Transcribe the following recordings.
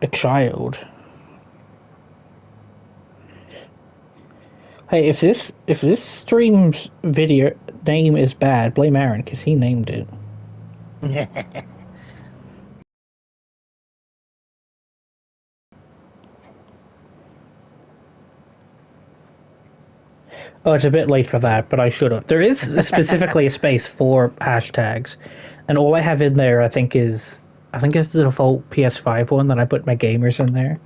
a child. Hey, if this stream's video name is bad, blame Aaron because he named it. Oh, it's a bit late for that, but I should have. There is specifically a space for hashtags, and all I have in there, I think it's the default PS5 one that I put my gamers in there.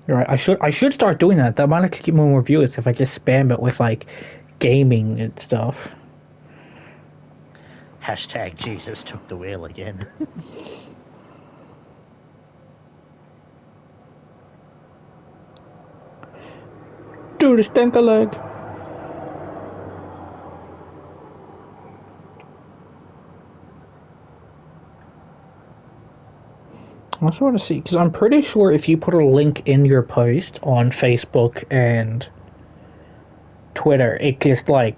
Right, I should start doing that. That might actually get more viewers if I just spam it with like gaming and stuff. Hashtag Jesus took the wheel again. Dude, stink a leg. I also want to see because I'm pretty sure if you put a link in your post on Facebook and Twitter, it just like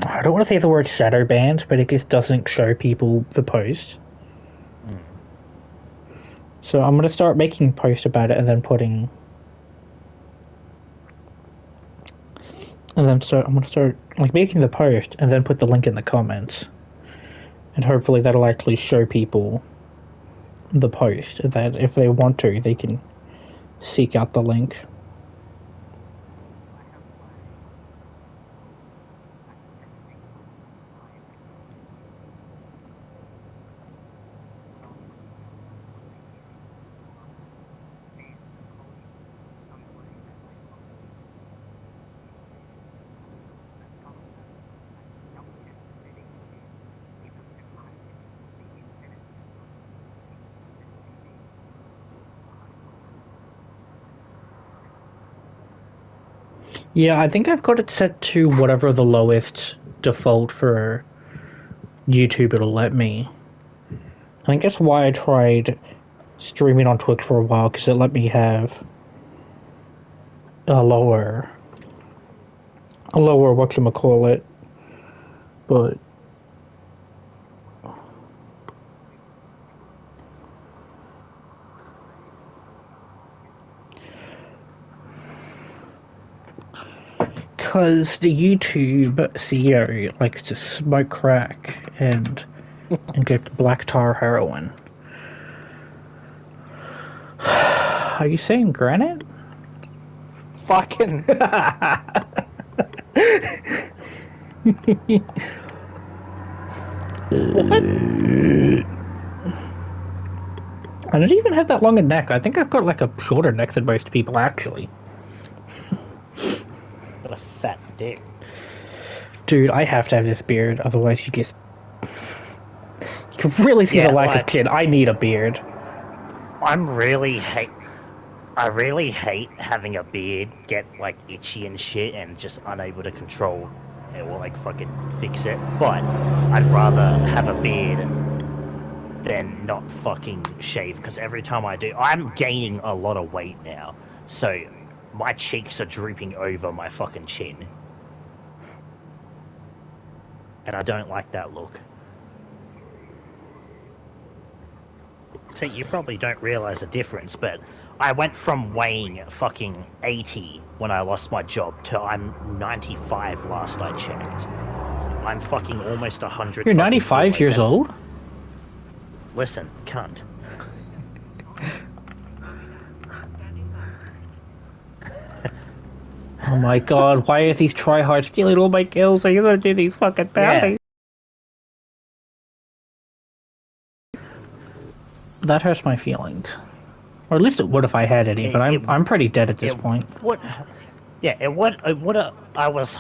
I don't want to say the word shadow bans, but it just doesn't show people the post. So I'm gonna start making posts about it and then putting, and then start. I'm gonna start like making the post and then put the link in the comments, and hopefully that'll actually show people the post. That if they want to, they can seek out the link. Yeah, I think I've got it set to whatever the lowest default for YouTube it'll let me. I think that's why I tried streaming on Twitch for a while because it let me have a lower whatchamacallit, but because the YouTube CEO likes to smoke crack and get black tar heroin. Are you saying granite? Fucking. What? I don't even have that long a neck. I think I've got like a shorter neck than most people actually. Got a fat dick. Dude, I have to have this beard, otherwise you can really see Yeah, the lack of like- chin. I need a beard. I really hate having a beard get like itchy and shit and just unable to control it or like fucking fix it. But I'd rather have a beard than not fucking shave because every time I do, I'm gaining a lot of weight now. So my cheeks are drooping over my fucking chin. And I don't like that look. See, you probably don't realize the difference, but I went from weighing fucking 80 when I lost my job to I'm 95 last I checked. I'm fucking almost 100. You're 95 years old? Listen, cunt. Oh my god, why are these tryhards stealing all my kills? Are you gonna do these fucking bounties? That hurts my feelings. Or at least it would if I had any, but I'm pretty dead at this point. It would. I was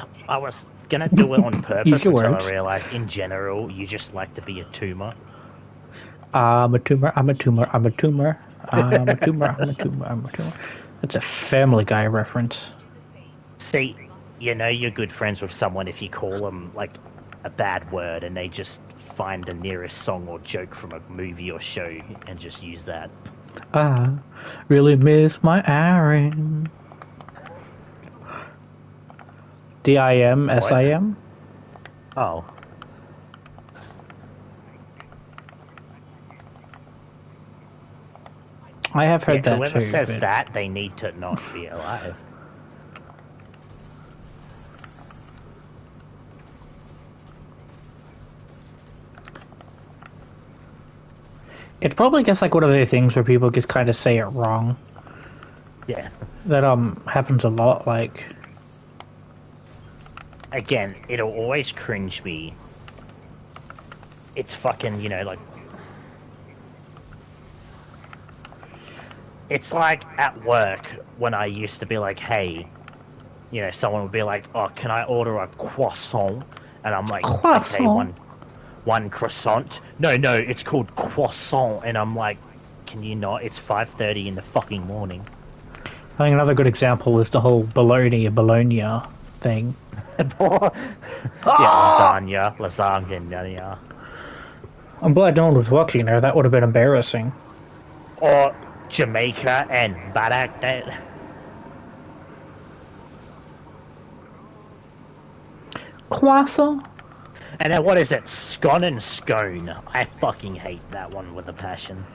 gonna do it on purpose until I realized, in general, you just like to be a tumor. I'm a tumor. I'm a tumor. I'm a tumor. I'm a tumor. I'm a tumor. I'm a tumor. That's a Family Guy reference. See, you know you're good friends with someone if you call them like a bad word and they just find the nearest song or joke from a movie or show and just use that. I really miss my Aaron. DIMSIM? Oh. I have heard that whoever too. says But that, they need to not be alive. it's probably just like one of those things where people just kind of say it wrong. Yeah. That happens a lot. Like, Again, it'll always cringe me. It's fucking, you know, like... It's like at work when I used to be like, hey, you know, someone would be like, oh, can I order a croissant? And I'm like, croissant. okay, one croissant. No, it's called croissant. And I'm like, can you not? It's 5:30 in the fucking morning. I think another good example is the whole bologna thing. Yeah, lasagna. I'm glad no one was watching there. That would have been embarrassing. Or Jamaica and Baghdad. Croissant? And then what is it? Scone and scone. I fucking hate that one with a passion.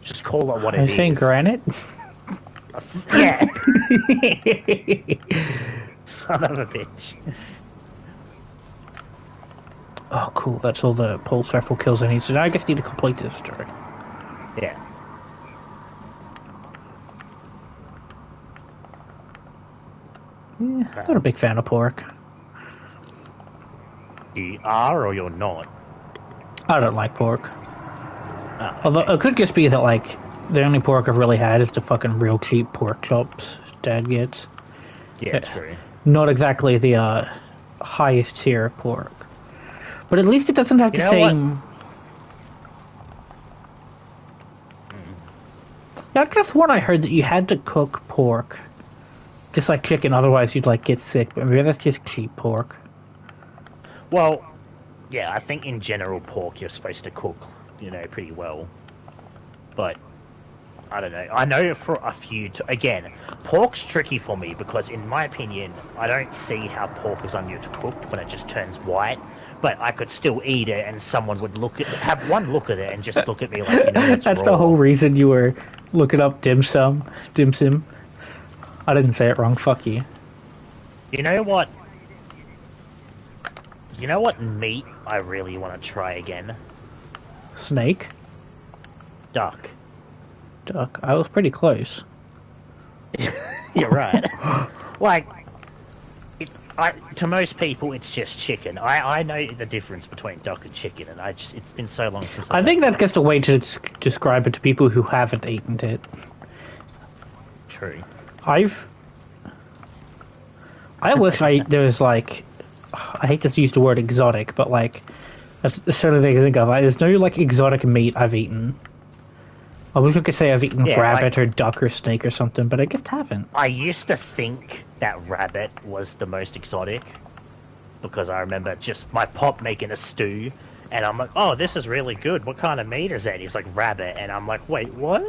Just call it what it is. I think granite? Yeah. Son of a bitch. Oh, cool. That's all the pulse rifle kills I need. So now I just need to complete this story. Yeah. Yeah, I'm not a big fan of pork. You are or you're not? I don't like pork. Oh, okay. Although it could just be that, like, the only pork I've really had is the fucking real cheap pork chops Dad gets. Yeah, true. Not exactly the highest tier pork. But at least it doesn't have the same... Yeah, I guess one I heard that you had to cook pork just like chicken, otherwise you'd like get sick, but maybe that's just cheap pork. Well, yeah, I think in general pork you're supposed to cook, you know, pretty well. But I don't know. I know for a few... Again, pork's tricky for me because, in my opinion, I don't see how pork is undercooked when it just turns white. But I could still eat it, and someone would have one look at it, and just look at me like, you know, it's That's raw. the whole reason you were looking up dim sum. I didn't say it wrong. Fuck you. You know what? You know what meat I really want to try again? Snake. Duck. Duck. I was pretty close. You're right. Like, to most people, it's just chicken. I know the difference between duck and chicken, and it's been so long since I think that's just a way to describe it to people who haven't eaten it. True. I wish there was like, I hate to use the word exotic, but like, that's the sort of thing I think of. There's no like exotic meat I've eaten. I wish I could say I've eaten rabbit or duck or snake or something, but I just haven't. I used to think that rabbit was the most exotic, because I remember just my pop making a stew, and I'm like, oh, this is really good. What kind of meat is that? He's like, rabbit, and I'm like, wait, what?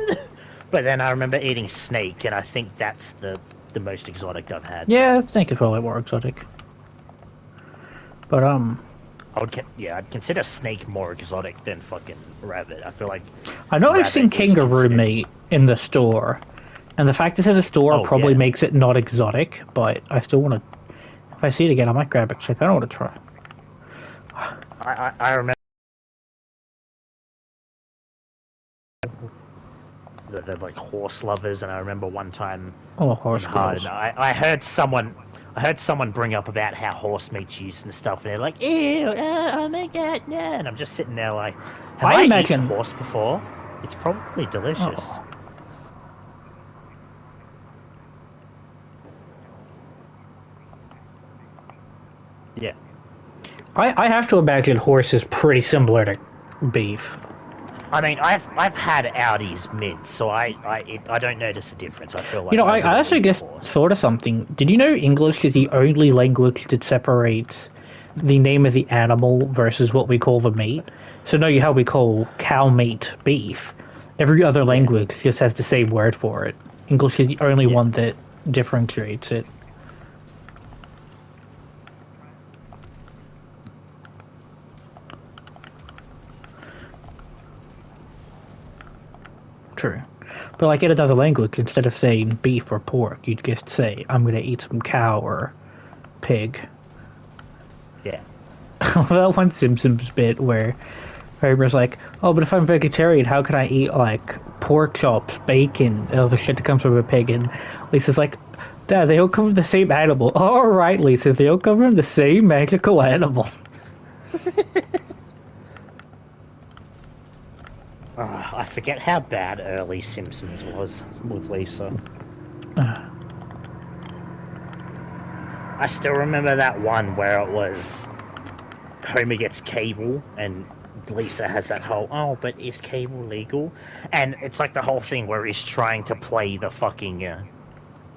But then I remember eating snake, and I think that's the most exotic I've had. Yeah, snake is probably more exotic. But I'd consider snake more exotic than fucking rabbit. I feel like I know I've seen kangaroo meat in the store, and the fact it's in the store probably makes it not exotic, but I still want to... If I see it again, I might grab it, because I don't want to try. I remember the like horse lovers, and I remember one time... Oh, horse lovers. I heard someone bring up about how horse meat's used and stuff, and they're like, ew, oh my god, no. And I'm just sitting there like, have I eaten horse before? It's probably delicious. Oh. Yeah. I have to imagine horse is pretty similar to beef. I mean, I've had Audi's mince, so I don't notice a difference. I feel like I actually just thought of something. Did you know English is the only language that separates the name of the animal versus what we call the meat? So know how we call cow meat beef. Every other language just has the same word for it. English is the only one that differentiates it. True. But like in another language, instead of saying beef or pork, you'd just say, I'm gonna eat some cow or pig. Yeah. Well, one Simpsons bit where Homer's like, oh, but if I'm vegetarian, how can I eat, like, pork chops, bacon, all the shit that comes from a pig? And Lisa's like, Dad, they all come from the same animal. All right, Lisa, they all come from the same magical animal. I forget how bad early Simpsons was with Lisa. I still remember that one where it was Homer gets cable and Lisa has that whole, oh, but is cable legal? And it's like the whole thing where he's trying to play the fucking,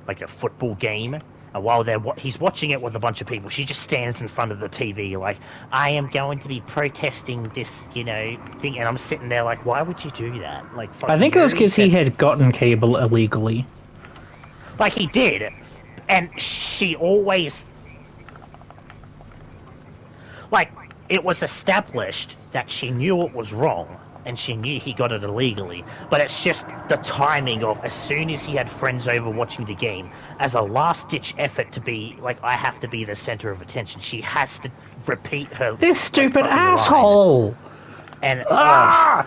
like a football game. And while he's watching it with a bunch of people, she just stands in front of the TV like, I am going to be protesting this, thing. And I'm sitting there like, why would you do that? Like, I think it was because he had gotten cable illegally. Like, he did. And she always... Like, it was established that she knew it was wrong, and she knew he got it illegally, but it's just the timing of as soon as he had friends over watching the game, as a last-ditch effort to be, like, I have to be the center of attention, she has to repeat her... This stupid asshole! Line. And,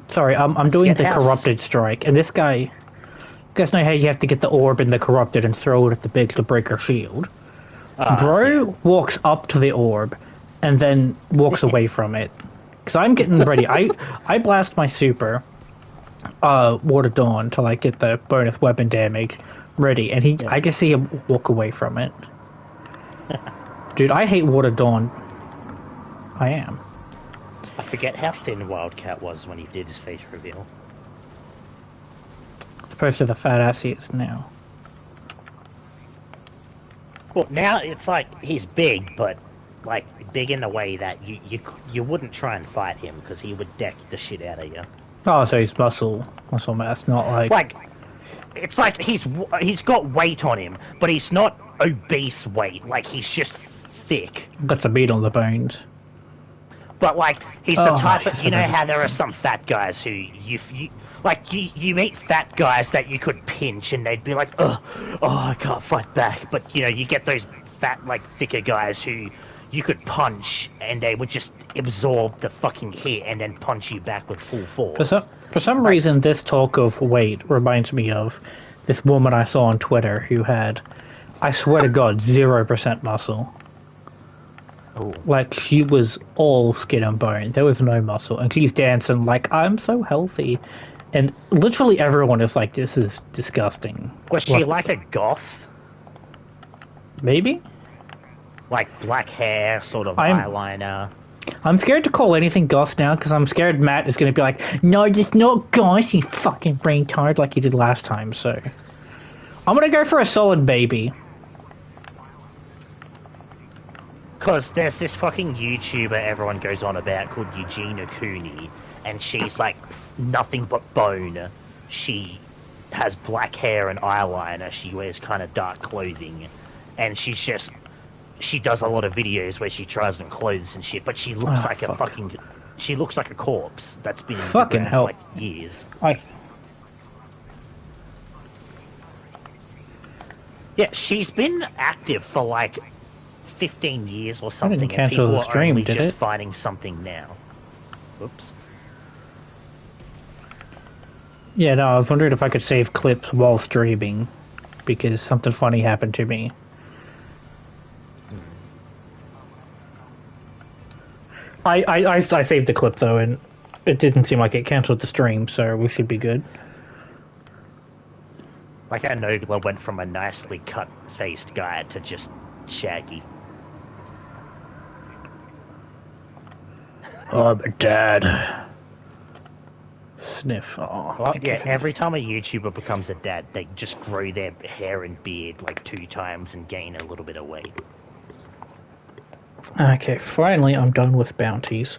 Sorry, I'm doing the corrupted strike, and this guy... You guys know how you have to get the orb in the corrupted and throw it at the big to break her shield? Bro walks up to the orb, and then walks away from it. Because I'm getting ready. I blast my super, Water Dawn, to like get the bonus weapon damage ready, and I just see him walk away from it. Dude, I hate Water Dawn. I am. I forget how thin Wildcat was when he did his face reveal. As opposed to the fat ass he is now. Well, now it's like he's big, but like big in a way that you wouldn't try and fight him because he would deck the shit out of you. Oh, so he's muscle mass, not like it's like he's got weight on him, but he's not obese weight. Like he's just thick. Got the meat on the bones. But like he's the type of, you know how there are some fat guys who you meet fat guys that you could pinch and they'd be like, oh, I can't fight back. But you get those fat, like thicker guys who you could punch and they would just absorb the fucking hit and then punch you back with full force. For some reason, this talk of weight reminds me of this woman I saw on Twitter who had, I swear to God, 0% muscle. Ooh. Like, she was all skin and bone. There was no muscle. And she's dancing like, I'm so healthy. And literally everyone is like, this is disgusting. Was she like a goth? Maybe? Like black hair, sort of eyeliner. I'm scared to call anything goth now, because I'm scared Matt is going to be like, no, just not goth, you fucking brain tard, like you did last time, so... I'm going to go for a solid baby. Because there's this fucking YouTuber everyone goes on about called Eugenia Cooney, and she's like nothing but bone. She has black hair and eyeliner, she wears kind of dark clothing, and she does a lot of videos where she tries on clothes and shit, but she looks she looks like a corpse that's been in the ground for like years. Yeah, she's been active for like 15 years or something, I didn't cancel the stream, are only did just it? finding something now. Oops. Yeah, no, I was wondering if I could save clips while streaming, because something funny happened to me. I saved the clip, though, and it didn't seem like it canceled the stream, so we should be good. Like how Nogla went from a nicely cut-faced guy to just Shaggy. Oh, I'm a dad. Sniff. Oh, well, yeah, every time a YouTuber becomes a dad, they just grow their hair and beard like 2 times and gain a little bit of weight. Okay, finally I'm done with bounties.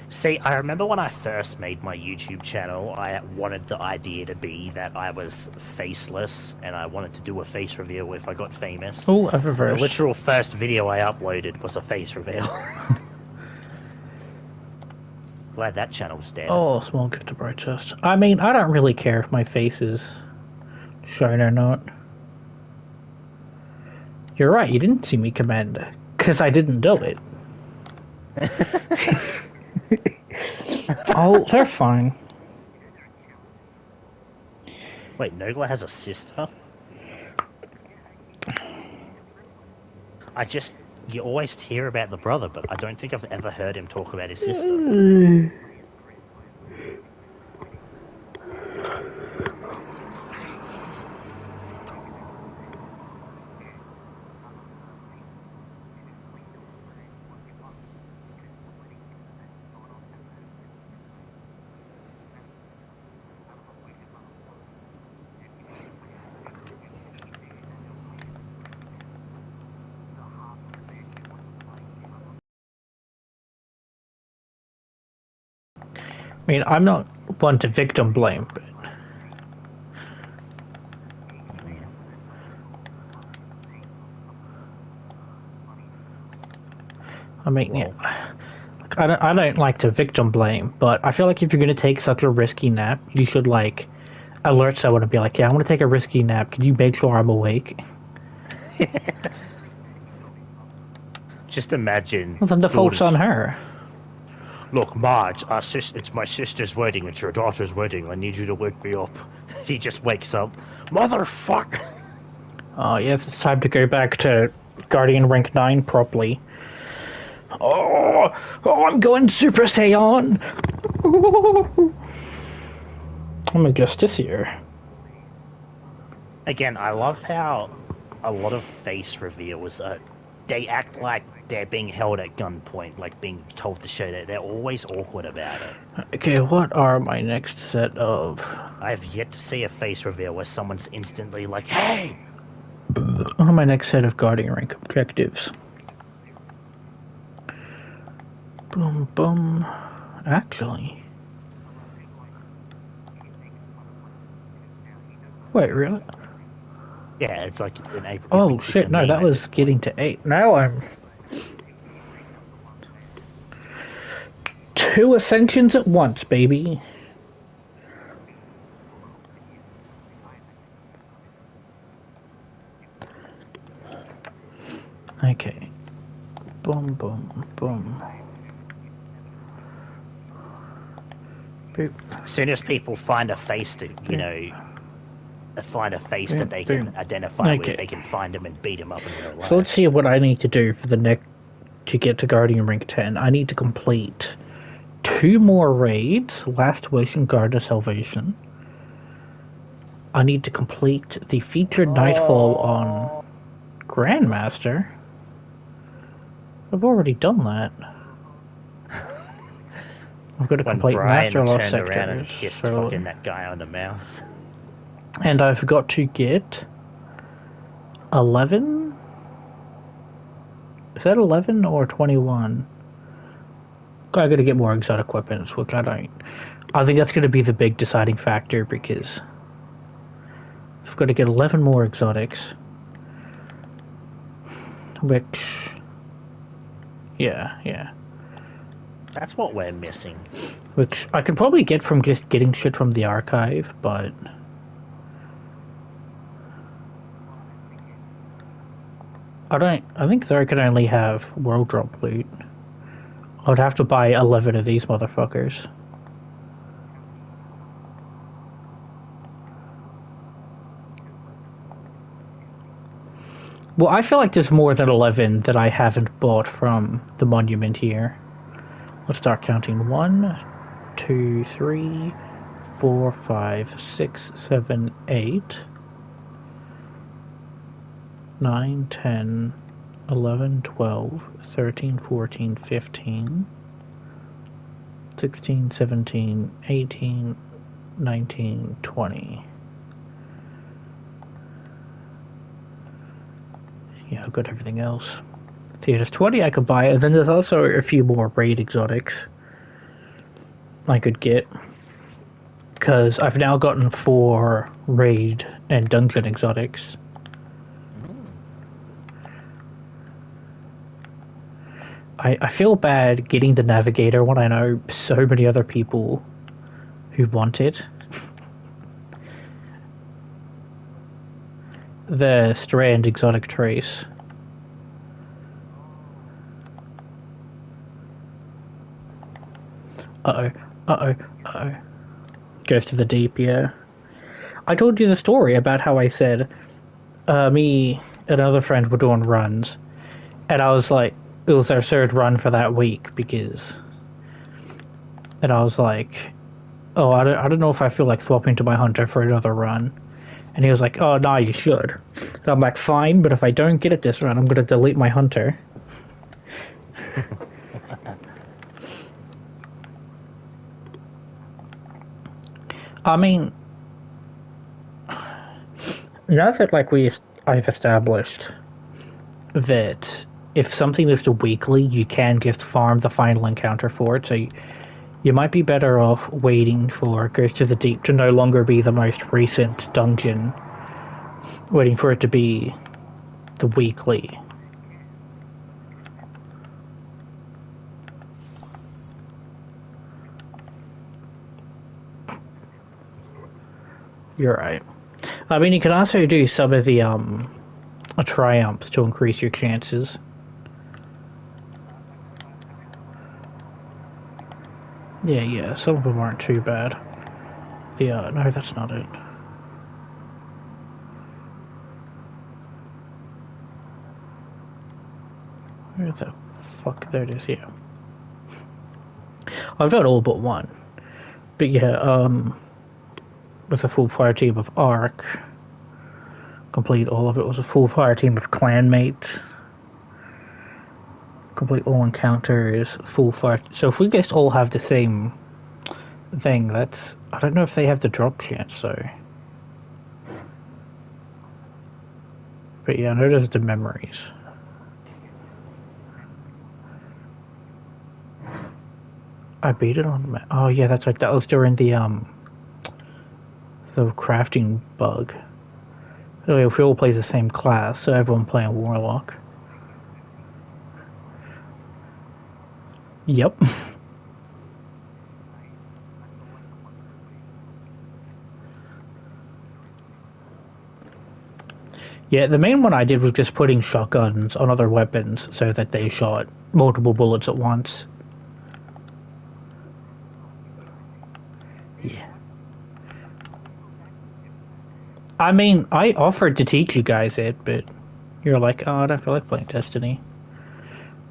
See, I remember when I first made my YouTube channel, I wanted the idea to be that I was faceless, and I wanted to do a face reveal if I got famous. Oh, I've reversed. The literal first video I uploaded was a face reveal. Glad that channel's dead. Oh, small gift to bright chest. I mean, I don't really care if my face is shown or not. You're right, you didn't see me command, because I didn't do it. Oh, they're fine. Wait, Nogla has a sister? You always hear about the brother, but I don't think I've ever heard him talk about his sister. I mean, I'm not one to victim blame, but... I mean, Well, yeah. I don't like to victim blame, but I feel like if you're going to take such a risky nap, you should, like, alert someone and be like, yeah, I'm going to take a risky nap. Can you make sure I'm awake? just imagine. Well, then the fault's on her. Look, Marge, it's my sister's wedding. It's your daughter's wedding. I need you to wake me up. He just wakes up. Motherfucker! Oh, yes, it's time to go back to Guardian Rank 9 properly. Oh, I'm going Super Saiyan! I'm a Justiciar. Again, I love how a lot of face reveals, they act like they're being held at gunpoint, like being told to show that they're always awkward about it. Okay, what are my next set of... I have yet to see a face reveal where someone's instantly like, hey! What are my next set of Guardian Rank objectives? Boom, boom. Actually... Wait, really? Yeah, it's like an April. Oh shit, no, that was getting to 8. Now I'm... 2 ascensions at once, baby. Okay. Boom, boom, boom. Boop. As soon as people find a face that, you know, that they can identify with, they can find them and beat them up in real life. So let's see what I need to do for the next... to get to Guardian Rank 10. I need to complete 2 more raids, Last Wish and Guard of Salvation. I need to complete the featured Nightfall on Grandmaster. I've already done that. I've got to complete Master Lost Sectors. Around and kissed fucking that guy on the mouth. And I've got to get 11? Is that 11 or 21? I got to get more exotic weapons, which I don't. I think that's going to be the big deciding factor because I've got to get 11 more exotics. Which, yeah. That's what we're missing. Which I could probably get from just getting shit from the archive, but I think Zara can only have world drop loot. I would have to buy 11 of these motherfuckers. Well, I feel like there's more than 11 that I haven't bought from the monument here. Let's start counting. 1, 2, 3, 4, 5, 6, 7, 8, 9, 10, 11, 12, 13, 14, 15, 16, 17, 18, 19, 20. Yeah, I've got everything else. See, there's 20 I could buy, and then there's also a few more raid exotics I could get. Because I've now gotten 4 raid and dungeon exotics. I feel bad getting the navigator when I know so many other people who want it. The Strand exotic trace. Uh-oh. Uh-oh. Uh-oh. Goes to the deep, yeah. I told you the story about how I said me and another friend were doing runs, and I was like, it was our third run for that week because, and I was like, oh, I don't know if I feel like swapping to my hunter for another run, and he was like, oh, no, you should. And I'm like, fine, but if I don't get it this run, I'm gonna delete my hunter. I mean, now that I've established that if something is a weekly, you can just farm the final encounter for it. So you might be better off waiting for Ghost to the Deep to no longer be the most recent dungeon, waiting for it to be the weekly. You're right. I mean, you can also do some of the triumphs to increase your chances. Yeah, some of them aren't too bad. No, that's not it. Where the fuck? There it is, yeah. I've done all but one. But yeah, with a full fire team of Ark. Complete all of it with a full fire team of clanmates. Complete all encounters, full fire. So if we just all have the same thing, that's... I don't know if they have the drop chance, though. But yeah, I know there's the memories. I beat it on... Oh yeah, that's right. That was during the crafting bug. So if we all play the same class, so everyone playing Warlock. Yep. Yeah, the main one I did was just putting shotguns on other weapons so that they shot multiple bullets at once. Yeah. I mean, I offered to teach you guys it, but you're like, oh, I don't feel like playing Destiny.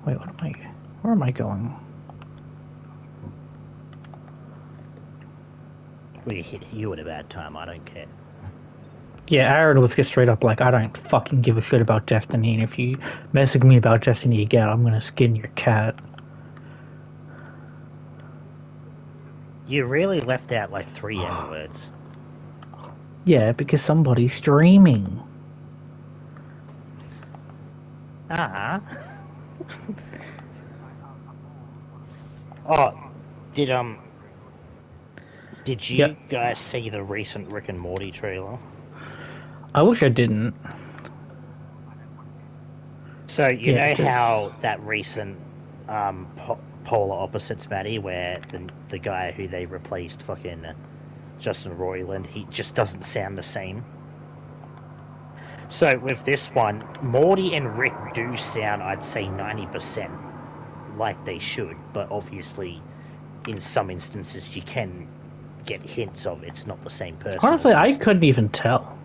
Wait, where am I going? We hit you at a bad time, I don't care. Yeah, Aaron was just straight up like, I don't fucking give a shit about Destiny, and if you message me about Destiny again, I'm gonna skin your cat. You really left out like 3 N-words. Yeah, because somebody's streaming. Uh-huh. Oh, did you guys see the recent Rick and Morty trailer? I wish I didn't. So, you know how that recent Polar Opposites Matty, where the guy who they replaced fucking Justin Roiland, he just doesn't sound the same? So, with this one, Morty and Rick do sound, I'd say, 90% like they should, but obviously, in some instances, you can get hints of it's not the same person. Honestly, I couldn't even tell.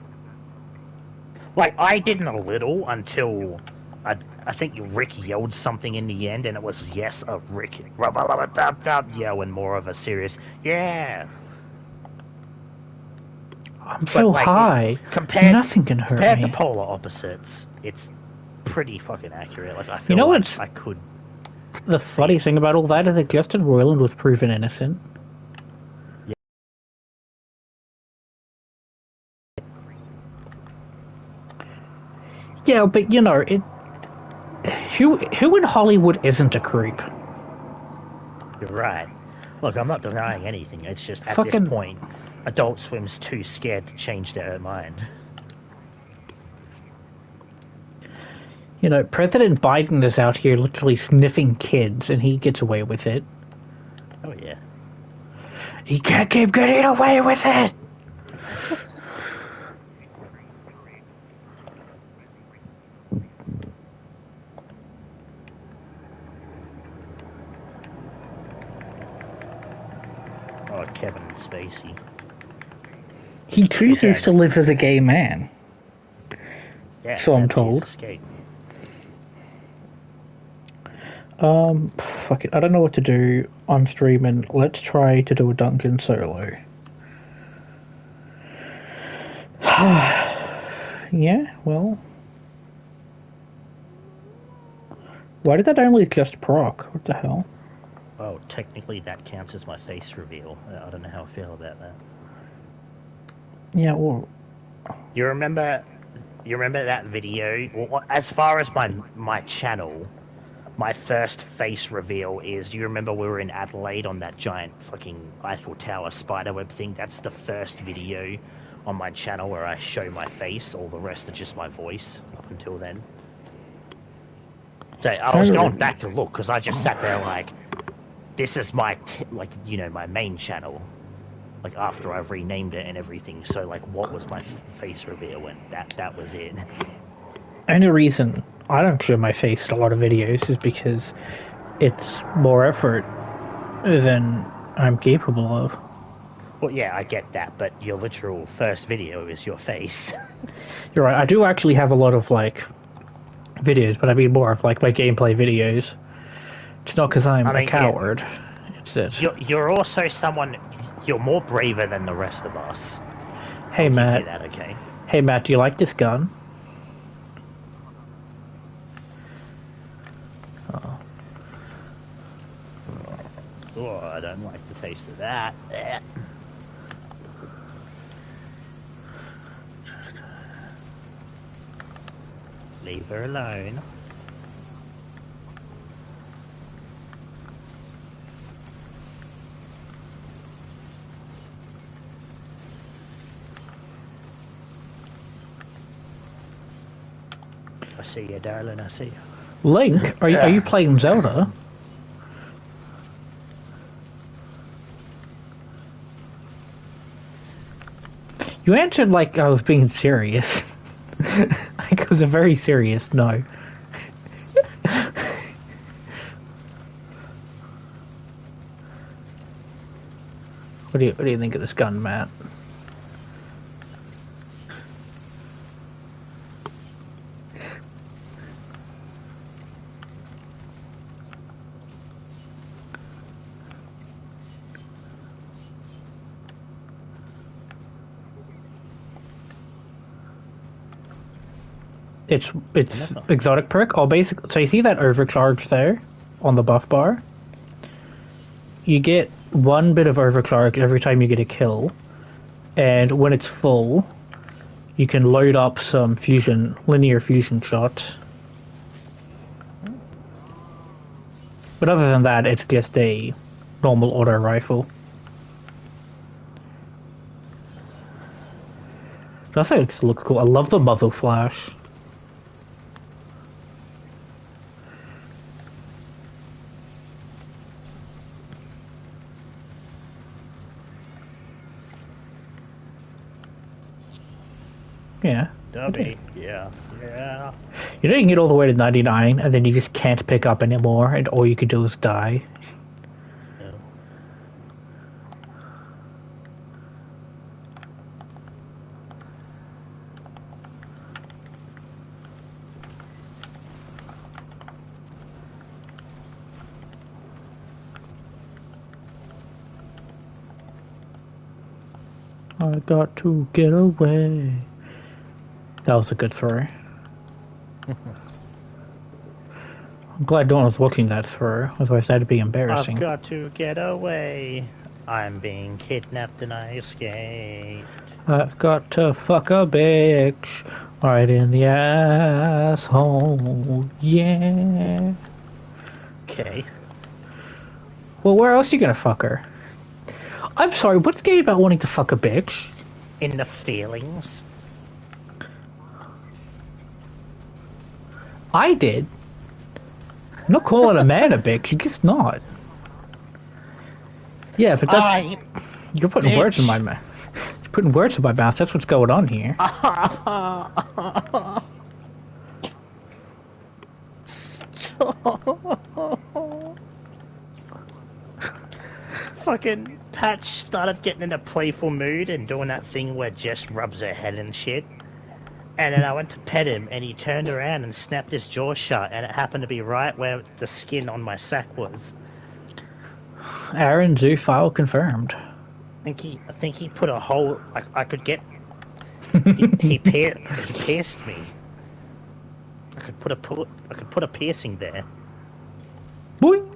Like, I didn't a little until I think Rick yelled something in the end, and it was, yes, a Rick yell and more of a serious, yeah. I'm so high. Nothing can hurt me. Compared to Polar Opposites, it's pretty fucking accurate. Like, I feel I could. The funny thing about all that is that Justin Roiland was proven innocent. Yeah, but you know, who in Hollywood isn't a creep? You're right. Look, I'm not denying anything. It's just at this point, Adult Swim's too scared to change their mind. You know, President Biden is out here literally sniffing kids, and he gets away with it. Oh yeah. He can't keep getting away with it! Oh, Kevin Spacey. He chooses to live as a gay man. Yeah, So I'm that's his told. escape. Fuck it. I don't know what to do on streaming. Let's try to do a dungeon solo. Yeah, well. Why did that only just proc? What the hell? Oh, technically that counts as my face reveal. I don't know how I feel about that. Yeah, well. You remember that video? Well, as far as my channel, my first face reveal is, you remember we were in Adelaide on that giant fucking Eiffel Tower spiderweb thing? That's the first video on my channel where I show my face. All the rest are just my voice up until then. So I was going back to look because I just sat there like, this is my my main channel. Like after I've renamed it and everything, so like what was my face reveal, and that was it. Only reason I don't show my face in a lot of videos is because it's more effort than I'm capable of. Well, yeah, I get that, but your literal first video is your face. You're right, I do actually have a lot of like videos, but I mean more of like my gameplay videos. It's not because I'm a coward. Yeah. It's it. You're also someone. You're more braver than the rest of us. Hey, Matt. That, okay? Hey, Matt, do you like this gun? Oh, I don't like the taste of that. Leave her alone. I see you, darling, I see you. Link, are you playing Zelda? You answered like I was being serious. Like it was a very serious no. What do you think of this gun, Matt? It's exotic perk. Oh, basically, so you see that overcharge there on the buff bar? You get one bit of overcharge every time you get a kill, and when it's full, you can load up some linear fusion shots. But other than that, it's just a normal auto rifle. I think it looks cool. I love the muzzle flash. Yeah. Okay. Yeah. Yeah. You know, you can get all the way to 99, and then you just can't pick up anymore, and all you can do is die. Yeah. I got to get away. That was a good throw. I'm glad no one was looking that through, otherwise that'd be embarrassing. I've got to get away. I'm being kidnapped and I escaped. I've got to fuck a bitch right in the asshole, yeah. Okay. Well, where else are you gonna fuck her? I'm sorry, what's gay about wanting to fuck a bitch? In the feelings. I did. I'm not calling a man a bitch. You're just not. Yeah, but that's... You're putting words in my mouth. You're putting words in my mouth. That's what's going on here. Fucking Patch started getting in a playful mood and doing that thing where Jess rubs her head and shit. And then I went to pet him and he turned around and snapped his jaw shut and it happened to be right where the skin on my sack was. Aaron Zoo file confirmed. I think he put a hole. I could get. He pierced me. I could put a piercing there. Boing.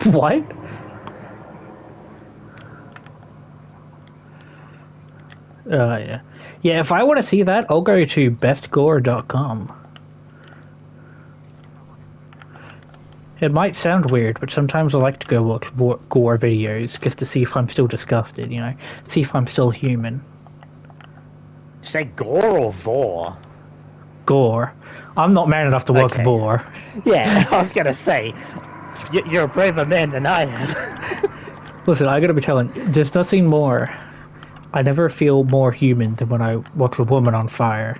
What? Yeah. Yeah, if I want to see that, I'll go to bestgore.com. It might sound weird, but sometimes I like to go watch gore videos just to see if I'm still disgusted, you know? See if I'm still human. Say gore or vor? Gore. I'm not man enough to work vor. Yeah, I was gonna say, you're a braver man than I am. Listen, I gotta be telling you, there's nothing more... I never feel more human than when I watch a woman on fire.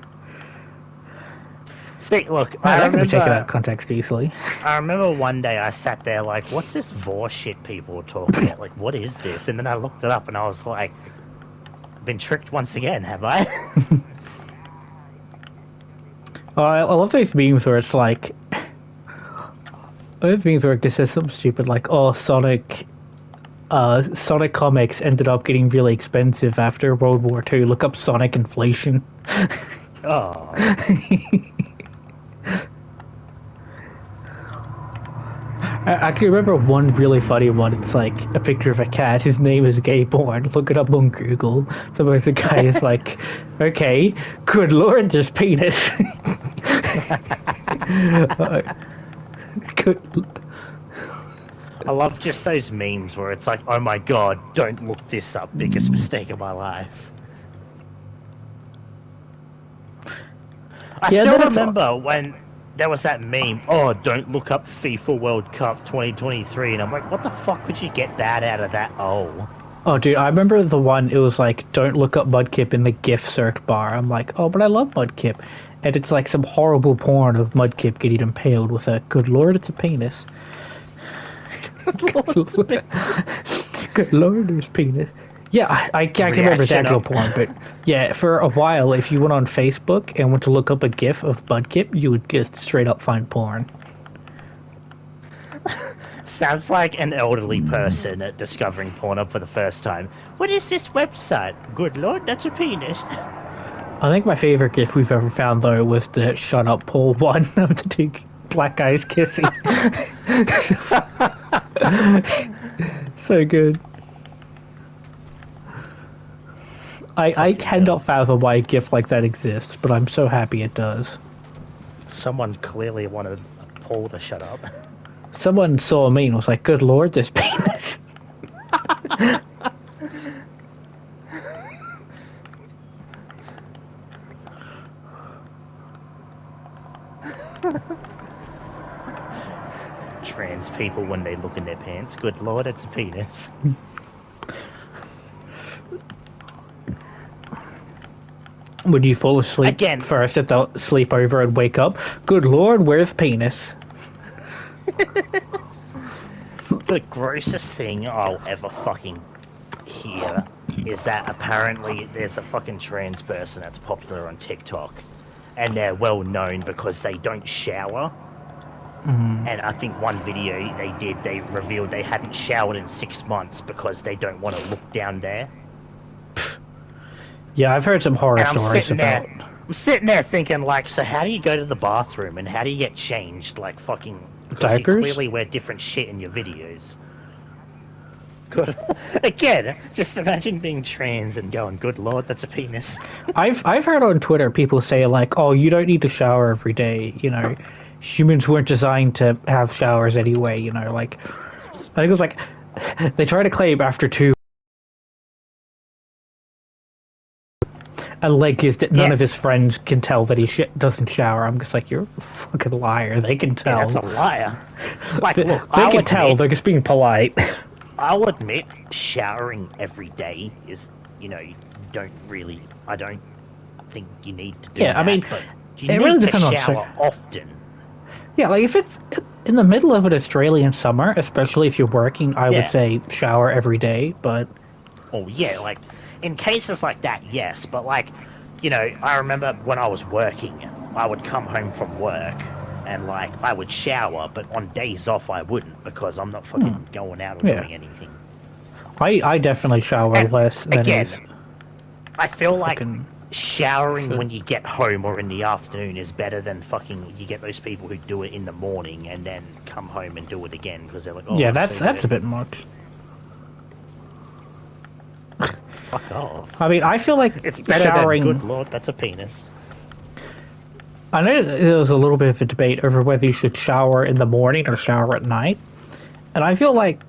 See, look, I can be taken out of context easily. I remember one day I sat there like, what's this vor shit people are talking about? Like, what is this? And then I looked it up and I was like, been tricked once again, have I? I love those memes where it's like... I love memes where it says something stupid like, oh, Sonic comics ended up getting really expensive after World War II. Look up Sonic inflation. Oh. I actually remember one really funny one. It's like a picture of a cat. His name is Gay Born. Look it up on Google. Sometimes the guy is like, okay, good lord, there's penis. Good. I love just those memes where it's like, oh my god, don't look this up, biggest mistake of my life. I still remember when there was that meme, oh, don't look up FIFA World Cup 2023, and I'm like, what the fuck could you get that out of that? Oh, dude, I remember the one, it was like, don't look up Mudkip in the GIF search bar. I'm like, oh, but I love Mudkip. And it's like some horrible porn of Mudkip getting impaled with a, good lord, it's a penis. Good lord, there's penis. Yeah, I can't remember the actual porn, but yeah, for a while, if you went on Facebook and went to look up a GIF of Mudkip, you would just straight up find porn. Sounds like an elderly person discovering Pornhub for the first time. What is this website? Good lord, that's a penis. I think my favorite GIF we've ever found, though, was the Shut Up Paul one of the two black guys kissing. So good. I cannot fathom why a GIF like that exists, but I'm so happy it does. Someone clearly wanted Paul to shut up. Someone saw me and was like, good lord, this penis. Trans people when they look in their pants. Good lord, it's a penis. Would you fall asleep again first at the sleepover and wake up? Good lord, where's penis? The grossest thing I'll ever fucking hear is that apparently there's a fucking trans person that's popular on TikTok, and they're well known because they don't shower. And I think one video they revealed they hadn't showered in 6 months because they don't want to look down there. Yeah, I've heard some horror stories about... I'm sitting there thinking, like, so how do you go to the bathroom and how do you get changed? Like, fucking... Diapers? You clearly wear different shit in your videos. Good. Again, just imagine being trans and going, good lord, that's a penis. I've heard on Twitter people say, like, oh, you don't need to shower every day, you know. Humans weren't designed to have showers anyway, you know, like... I think it was like... They try to claim after 2. And like, none of his friends can tell that he doesn't shower. I'm just like, you're a fucking liar. They can tell. Yeah, that's a liar. Like, They, look, they can tell. They're just being polite. I'll admit, showering every day is, I don't think you need to do that. I mean, but you it need really to depends on shower often. Yeah, like if it's in the middle of an Australian summer, especially if you're working, I would say shower every day, but... Oh, yeah, like, in cases like that, yes, but like, I remember when I was working, I would come home from work, and like, I would shower, but on days off I wouldn't, because I'm not fucking going out or doing anything. I definitely shower less than again, is... I feel like showering when you get home or in the afternoon is better than fucking you get those people who do it in the morning and then come home and do it again because they're like, oh, yeah, that's a bit much. Fuck off. I mean, I feel like it's better showering... than, good lord, that's a penis. I know there was a little bit of a debate over whether you should shower in the morning or shower at night, and I feel like,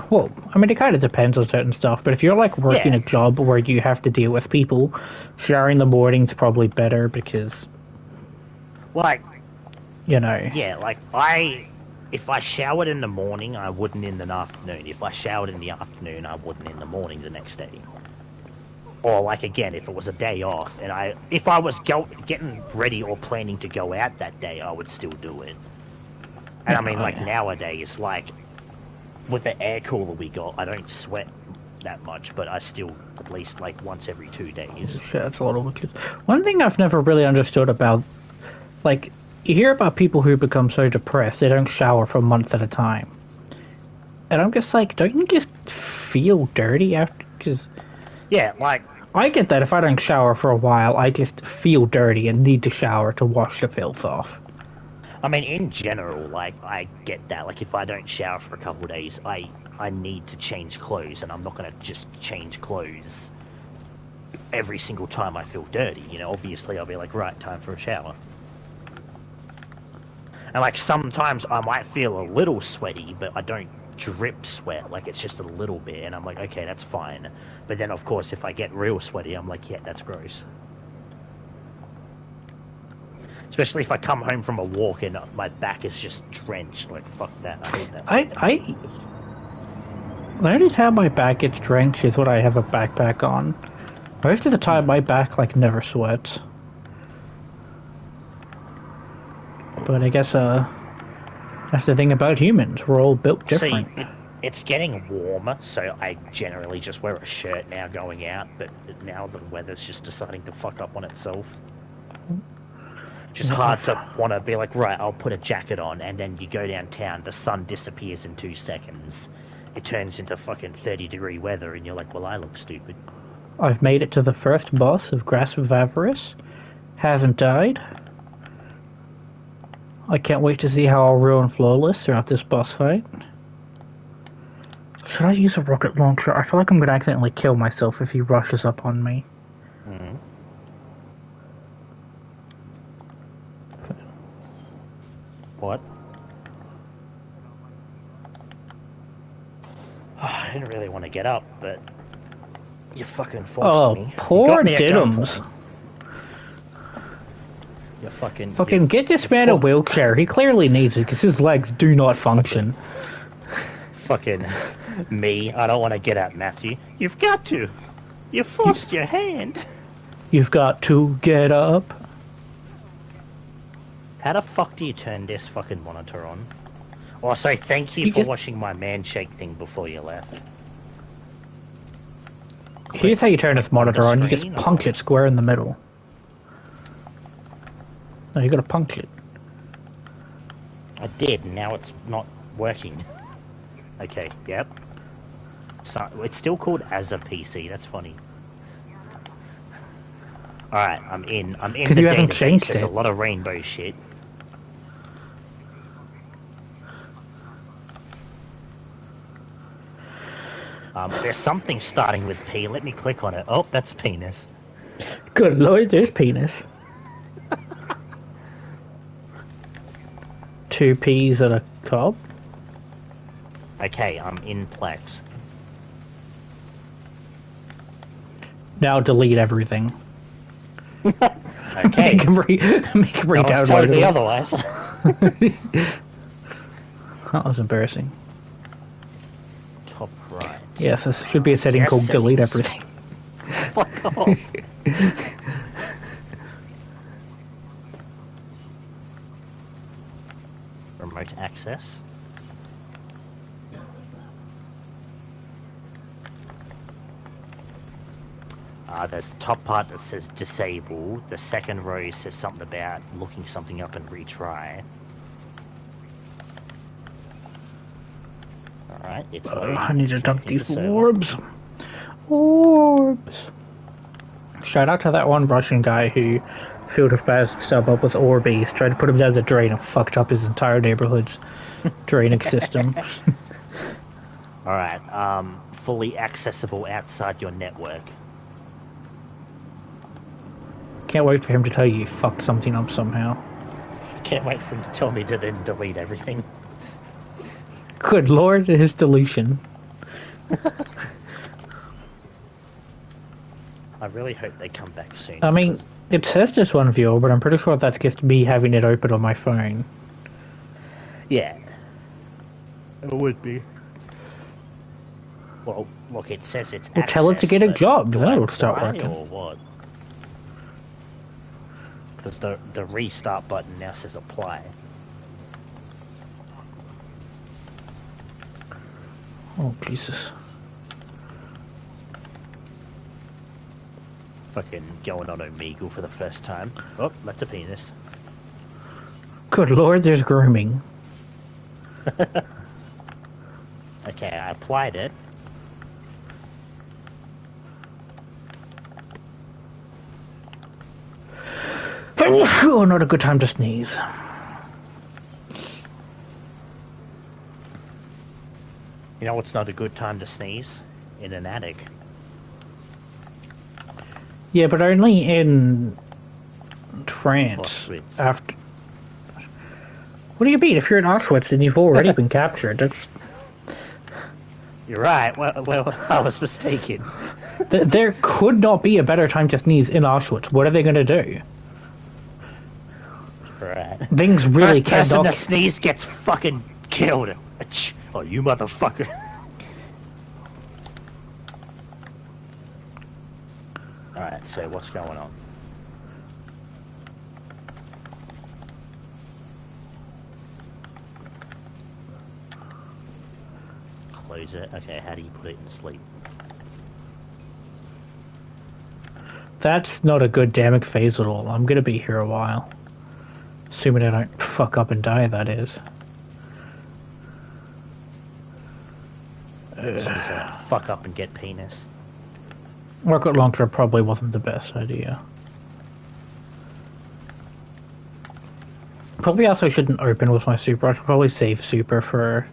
well, I mean, it kind of depends on certain stuff, but if you're, like, working a job where you have to deal with people, showering in the morning's probably better because... Like... Yeah, like, if I showered in the morning, I wouldn't in the afternoon. If I showered in the afternoon, I wouldn't in the morning the next day. Or, like, again, if it was a day off, and if I was getting ready or planning to go out that day, I would still do it. And I mean, like, nowadays, like... with the air cooler we got, I don't sweat that much, but I still at least like once every 2 days. Yeah, that's a lot of wicked. One thing I've never really understood about, like, you hear about people who become so depressed they don't shower for months at a time, and I'm just like, don't you just feel dirty after? Because like I get that if I don't shower for a while, I just feel dirty and need to shower to wash the filth off. I mean, in general, like, I get that. Like, if I don't shower for a couple of days, I need to change clothes, and I'm not going to just change clothes every single time I feel dirty. Obviously I'll be like, right, time for a shower. And, like, sometimes I might feel a little sweaty, but I don't drip sweat. Like, it's just a little bit, and I'm like, okay, that's fine. But then, of course, if I get real sweaty, I'm like, yeah, that's gross. Especially if I come home from a walk and my back is just drenched. Like, fuck that. I hate that. The only time my back gets drenched is when I have a backpack on. Most of the time, my back, like, never sweats. But I guess, that's the thing about humans. We're all built different. See, it's getting warmer, so I generally just wear a shirt now going out, but now the weather's just deciding to fuck up on itself. Just hard to want to be like, right, I'll put a jacket on, and then you go downtown, the sun disappears in 2 seconds. It turns into fucking 30-degree weather, and you're like, well, I look stupid. I've made it to the first boss of Grasp of Avarice. Haven't died. I can't wait to see how I'll ruin Flawless throughout this boss fight. Should I use a rocket launcher? I feel like I'm going to accidentally kill myself if he rushes up on me. Mm-hmm. What? Oh, I didn't really want to get up, but you fucking forced me. Oh, poor Diddums. You fucking get this man a wheelchair. He clearly needs it because his legs do not function. Fucking me. I don't want to get up, Matthew. You've got to. You forced your hand. You've got to get up. How the fuck do you turn this fucking monitor on? Also, thank you for watching my man shake thing before you left. Here's how you turn this monitor on. You just punch it square in the middle. No, you gotta punch it. I did, and now it's not working. Okay, yep. So, it's still called as a PC, that's funny. Alright, I'm in the database. There's a lot of rainbow shit. There's something starting with P. Let me click on it. Oh, that's penis. Good lord, there's penis. 2 peas and a cob. Okay, I'm in Plex. Now delete everything. Okay. make him I was told me otherwise. That was embarrassing. Top right. Yes, this should be a setting Yes, called delete settings. everything. Fuck off. Remote access. There's the top part that says disable. The second row says something about looking something up and retry. Alright, it's loading. I need to It's dunk connecting these to server. orbs. Orbs. Shout out to that one Russian guy who filled his bathtub up with Orbeez, tried to put him down the drain and fucked up his entire neighborhood's draining system. Alright, fully accessible outside your network. Can't wait for him to tell you fucked something up somehow. Can't wait for him to tell me to then delete everything. Good lord, his deletion. I really hope they come back soon. I mean, it says this one viewer, but I'm pretty sure that's just me having it open on my phone. Yeah. It would be. Well, look, it says it's Well, tell it to get a but job, do then I it'll start apply working. Or what? Because the restart button now says apply. Oh, Jesus. Fucking going on Omegle for the first time. Oh, that's a penis. Good lord, there's grooming. Okay, I applied it. Oh, not a good time to sneeze. You know what's not a good time to sneeze? In an attic. Yeah, but only in France. Auschwitz. After. What do you mean? If you're in Auschwitz, then you've already been captured. That's... You're right. Well, I was mistaken. There could not be a better time to sneeze in Auschwitz. What are they going to do? Right. Things really First can't. person to sneeze gets fucking killed. Oh, you motherfucker. Alright, so what's going on? Close it. Okay, how do you put it in sleep? That's not a good damage phase at all. I'm going to be here a while. Assuming I don't fuck up and die, that is. She's fuck up and get penis. Rocket launcher probably wasn't the best idea. Probably also shouldn't open with my super. I should probably save super for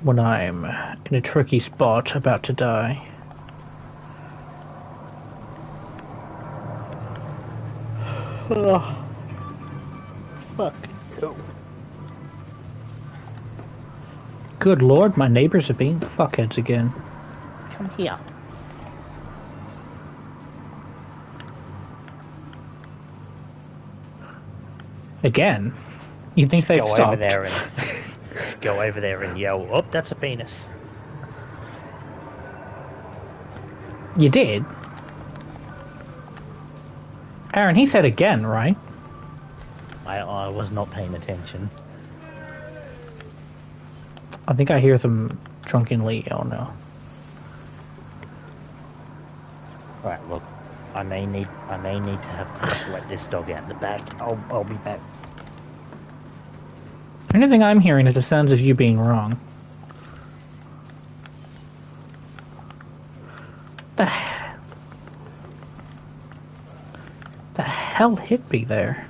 when I'm in a tricky spot about to die. Oh. Fuck. Oh. Good lord, my neighbors are being fuckheads again. Come here. Again? You think they'd Go stop? over there and go over there and yell, "Oh, that's a penis." You did? Aaron, he said again, right? I was not paying attention. I think I hear them drunkenly yell now. Right, look, I may need to have to let this dog out the back. I'll be back. The only thing I'm hearing is the sounds of you being wrong. The hell hit me there?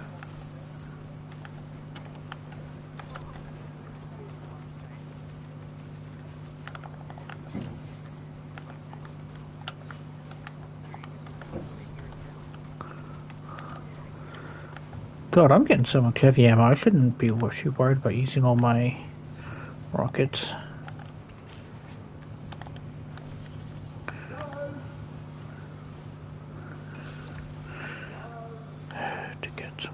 God, I'm getting so much heavy ammo. I shouldn't be too worried about using all my rockets. Tickets.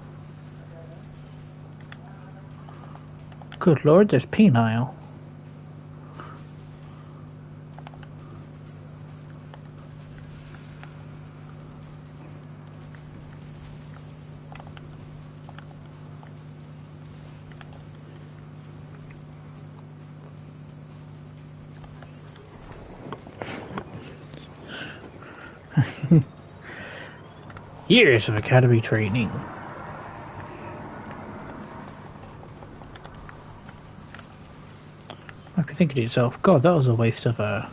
Good lord, there's penile. Years of academy training. I could think to yourself, God, that was a waste of a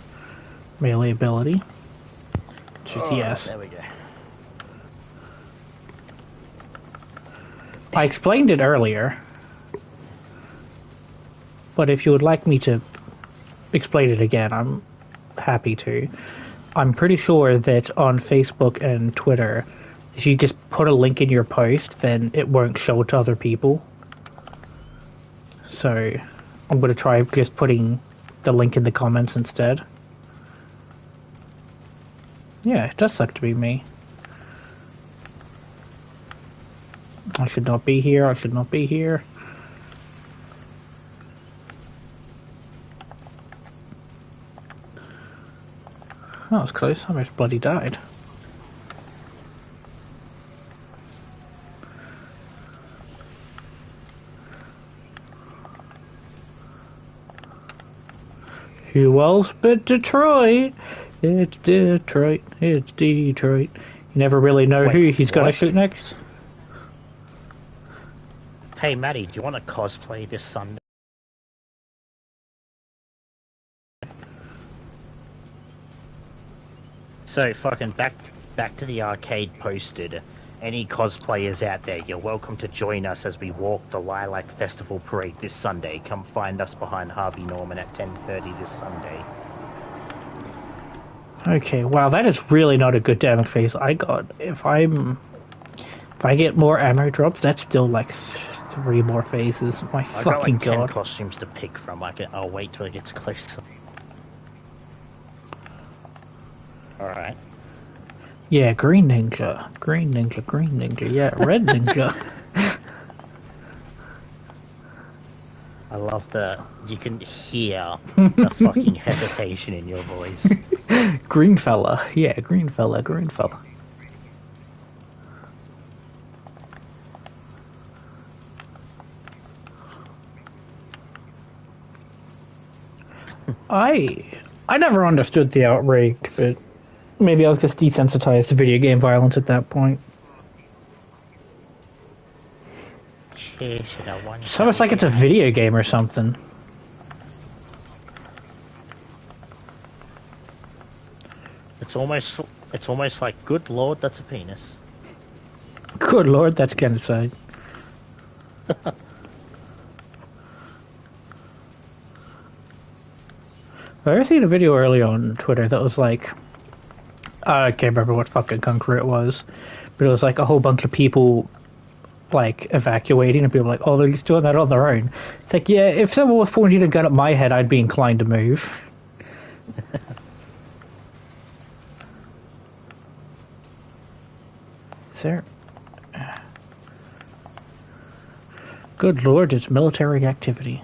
melee ability. Which is yes. There we go. I explained it earlier, but if you would like me to explain it again, I'm happy to. I'm pretty sure that on Facebook and Twitter, if you just put a link in your post, then it won't show it to other people. So I'm going to try just putting the link in the comments instead. Yeah, it does suck to be me. I should not be here, I should not be here. That was close, I almost bloody died. Who else but Detroit? It's Detroit, it's Detroit. You never really know who he's gonna shoot next. Hey, Maddie, do you want to cosplay this Sunday? So, fucking back to the arcade posted. Any cosplayers out there, you're welcome to join us as we walk the Lilac Festival Parade this Sunday. Come find us behind Harvey Norman at 10:30 this Sunday. Okay, wow, that is really not a good damage phase. I got, if I get more ammo drops, that's still like 3 more phases. My I got fucking like 10 god. costumes to pick from. I'll wait till it gets closer. Alright. Yeah, green ninja, green ninja, green ninja, yeah, red ninja. I love you can hear the fucking hesitation in your voice. Green fella, yeah, green fella, green fella. I never understood the outbreak, but maybe I was just desensitized to video game violence at that point. It's almost like it's a video game or something. It's almost like, good lord, that's a penis. Good lord, that's genocide. I ever seen a video earlier on Twitter that was like, I can't remember what fucking country it was, but it was like a whole bunch of people like evacuating, and people were like, oh, they're just doing that on their own. It's like, yeah, if someone was pointing a gun at my head, I'd be inclined to move. Is there? Good lord, it's military activity.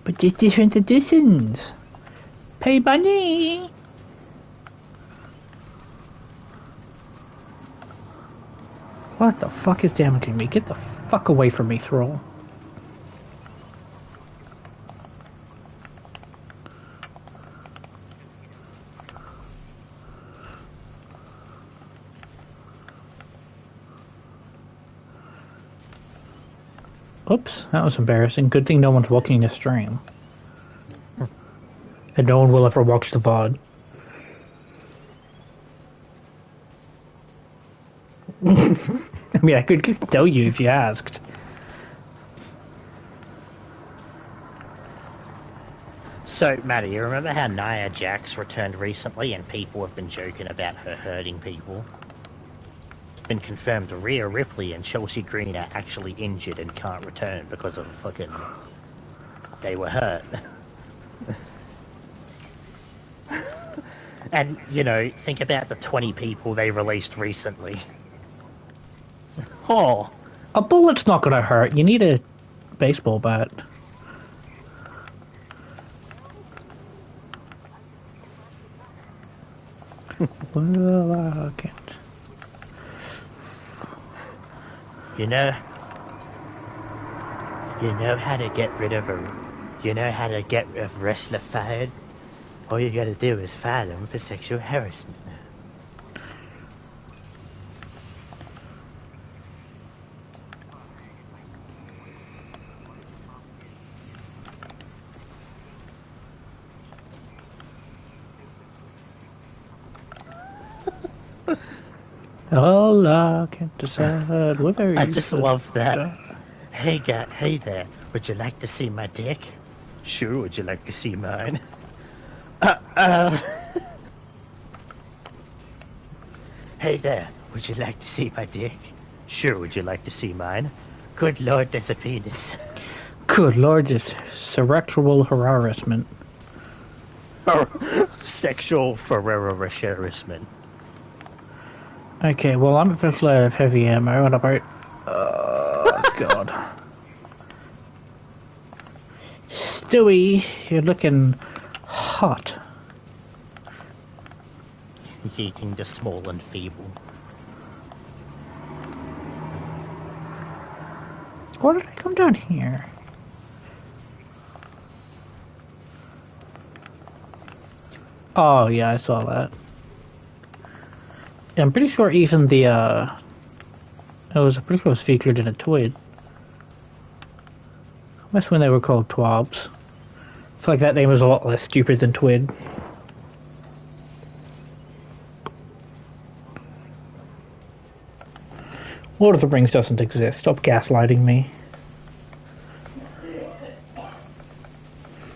But there's different editions. Pay money. What the fuck is damaging me? Get the fuck away from me, Thrall. Oops, that was embarrassing. Good thing no one's watching this stream. And no one will ever watch the VOD. I mean, I could just tell you if you asked. So, Matty, you remember how Nia Jax returned recently and people have been joking about her hurting people? It's been confirmed Rhea Ripley and Chelsea Green are actually injured and can't return because of fucking... they were hurt. And, you know, think about the 20 people they released recently. Oh! A bullet's not gonna hurt. You need a baseball bat. Well, I can't. You know how to get rid of wrestler fired? All you gotta do is fire them for sexual harassment. Oh, I can't decide whether I just love that. Hey there, would you like to see my dick? Sure, would you like to see mine? Hey there, would you like to see my dick? Sure, would you like to see mine? Good lord, there's a penis. Good lord, this sexual harassment. Sexual harassment. Okay, well, I'm first load of heavy ammo and about... Oh, God. Stewie, you're looking hot. Eating the small and feeble. Why did I come down here? Oh, yeah, I saw that. Yeah, I'm pretty sure even the, pretty sure it was featured in a Twid. That's when they were called Twabs. I feel like that name was a lot less stupid than Twid. Lord of the Rings doesn't exist. Stop gaslighting me.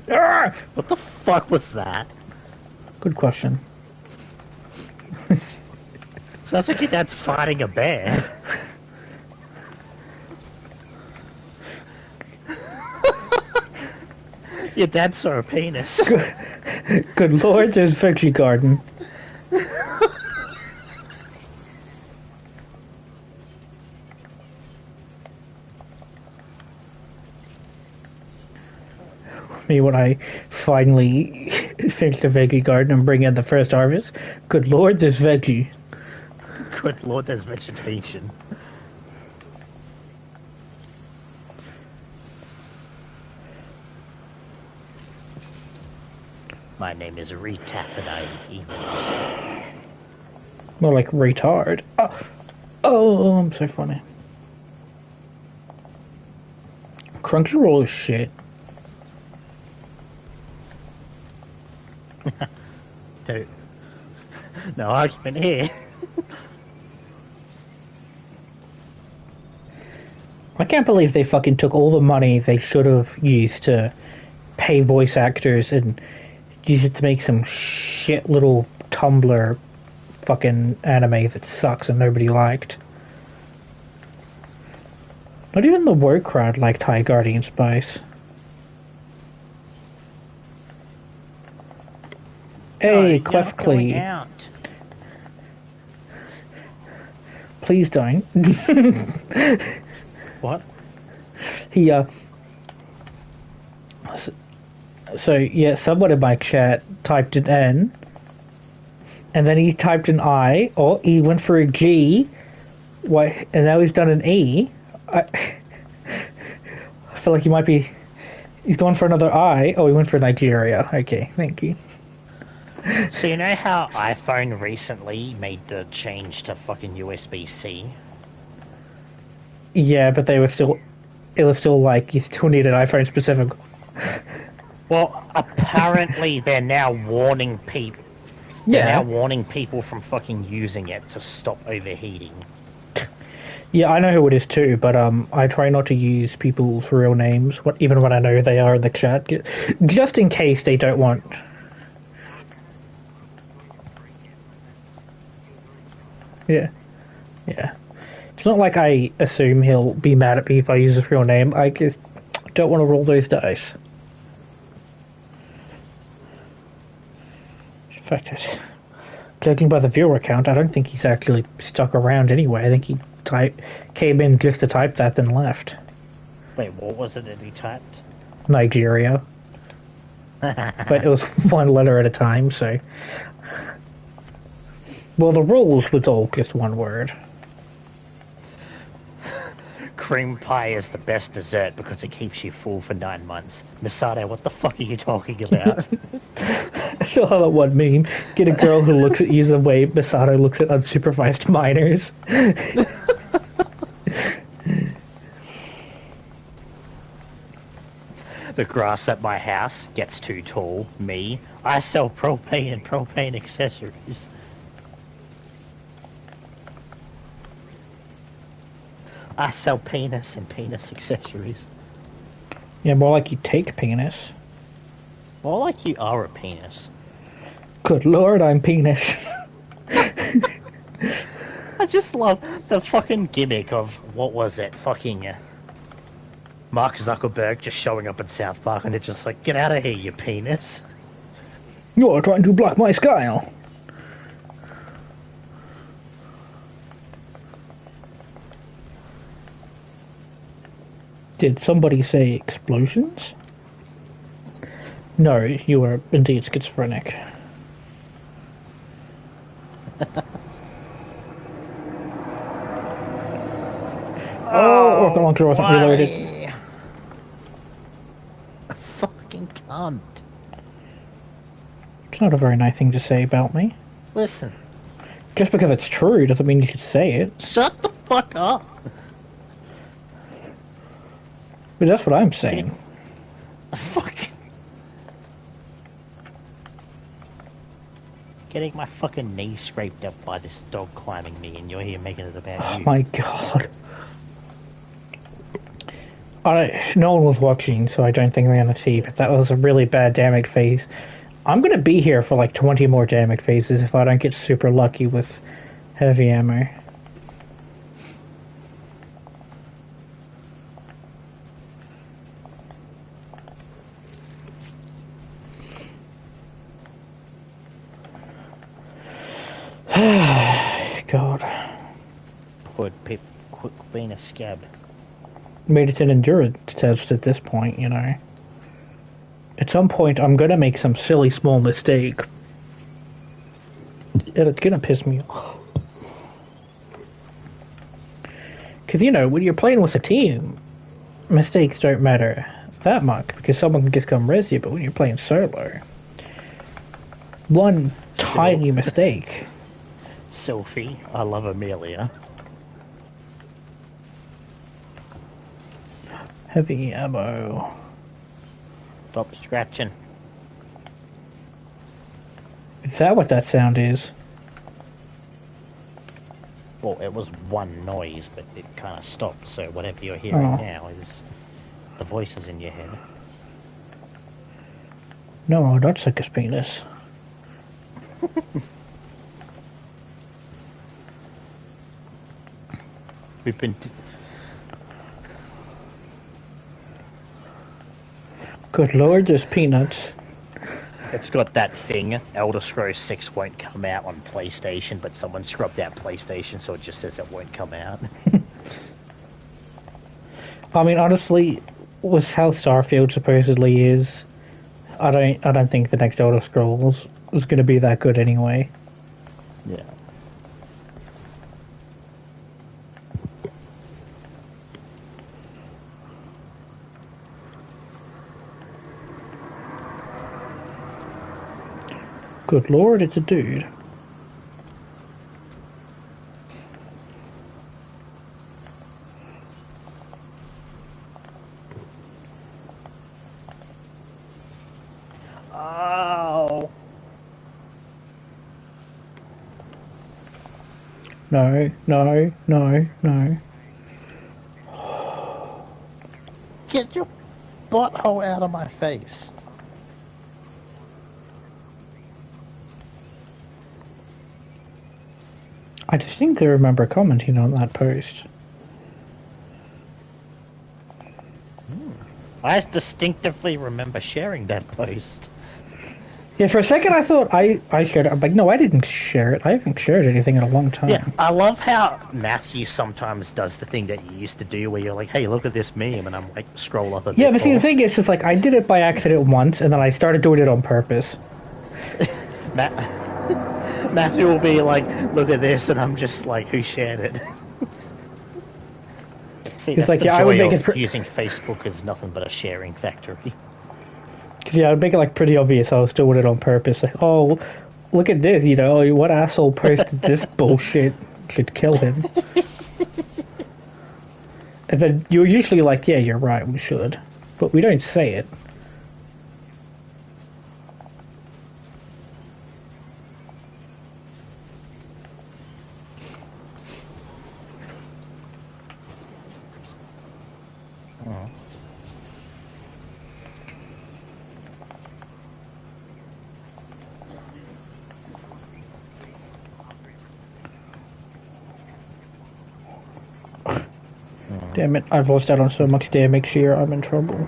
Arrgh! What the fuck was that? Good question. Sounds like your dad's fighting a bear. Your dad saw a penis. Good lord, there's Veggie Garden. Me when I finally finish the Veggie Garden and bring in the first harvest. Good lord, there's veggie. Good lord, there's vegetation. My name is Retap and I'm evil. More like retard. Oh, I'm so funny. Crunchyroll is shit. No argument here. I can't believe they fucking took all the money they should have used to pay voice actors and use it to make some shit little Tumblr fucking anime that sucks and nobody liked. Not even the word crowd liked High Guardian Spice. Hey, Clef Clee. Please don't. What? He, So, yeah, someone in my chat typed an N, and then he typed an I, or he went for a G, and now he's done an E. I feel like he might be... He's going for another I. Oh, he went for Nigeria. Okay, thank you. So you know how iPhone recently made the change to fucking USB-C? Yeah, but they were still... It was still like, you still need an iPhone specific... Well, apparently they're now warning people. They're now warning people from fucking using it to stop overheating. Yeah, I know who it is too, but I try not to use people's real names, even when I know who they are in the chat, just in case they don't want. Yeah, yeah. It's not like I assume he'll be mad at me if I use his real name. I just don't want to roll those dice. In fact, judging by the viewer count, I don't think he's actually stuck around anyway. I think he came in just to type that, then left. Wait, what was it that he typed? Nigeria. But it was one letter at a time, so. Well, the rules was all just one word. Cream pie is the best dessert because it keeps you full for 9 months. Misato, what the fuck are you talking about? I still have that one meme. Get a girl who looks at you the way Misato looks at unsupervised minors. The grass at my house gets too tall. Me, I sell propane and propane accessories. I sell penis and penis accessories. Yeah, more like you take penis. More like you are a penis. Good lord, I'm penis. I just love the fucking gimmick of, what was it, fucking Mark Zuckerberg just showing up in South Park and they're just like, get out of here, you penis. You're trying to block my style. Did somebody say explosions? No, you were indeed schizophrenic. Oh, Orca Launcher wasn't reloaded. A fucking cunt. It's not a very nice thing to say about me. Listen. Just because it's true doesn't mean you should say it. Shut the fuck up. But that's what I'm saying. Fucking. Getting my fucking knee scraped up by this dog climbing me, and you're here making it about Oh you. my god. No one was watching, so I don't think they're gonna see, but that was a really bad damage phase. I'm gonna be here for like 20 more damage phases if I don't get super lucky with heavy ammo. God. Quit being a scab. Made it an endurance test at this point, you know. At some point, I'm gonna make some silly small mistake. And it's gonna piss me off. Because, you know, when you're playing with a team, mistakes don't matter that much, because someone can just come res you, but when you're playing solo, one tiny mistake. Sophie, I love Amelia. Heavy ammo. Stop scratching. Is that what that sound is? Well, it was one noise, but it kind of stopped, so whatever you're hearing now is the voices in your head. No, don't suck his penis. We've been... Good lord, there's peanuts. It's got that thing, Elder Scrolls 6 won't come out on PlayStation, but someone scrubbed out PlayStation, so it just says it won't come out. I mean, honestly, with how Starfield supposedly is, I don't think the next Elder Scrolls is going to be that good anyway. Yeah. Good lord, it's a dude. Oh. No, no, no, no. Get your butthole out of my face. I distinctly remember commenting on that post. I distinctively remember sharing that post. Yeah, for a second I thought I shared it. I'm like, no, I didn't share it. I haven't shared anything in a long time. Yeah, I love how Matthew sometimes does the thing that you used to do where you're like, hey, look at this meme, and I'm like, scroll up a bit. Yeah, but see, more. the thing is, it's like, I did it by accident once, and then I started doing it on purpose. Matthew will be like, look at this, and I'm just like, who shared it? See, that's like, the yeah, I joy would make of it using Facebook as nothing but a sharing factory. Yeah, I'd make it like pretty obvious I was doing it on purpose. Like, oh, look at this, you know, what asshole posted this bullshit? Should kill him. And then you're usually like, yeah, you're right, we should. But we don't say it. Damn it, I've lost out on so much damage here, I'm in trouble.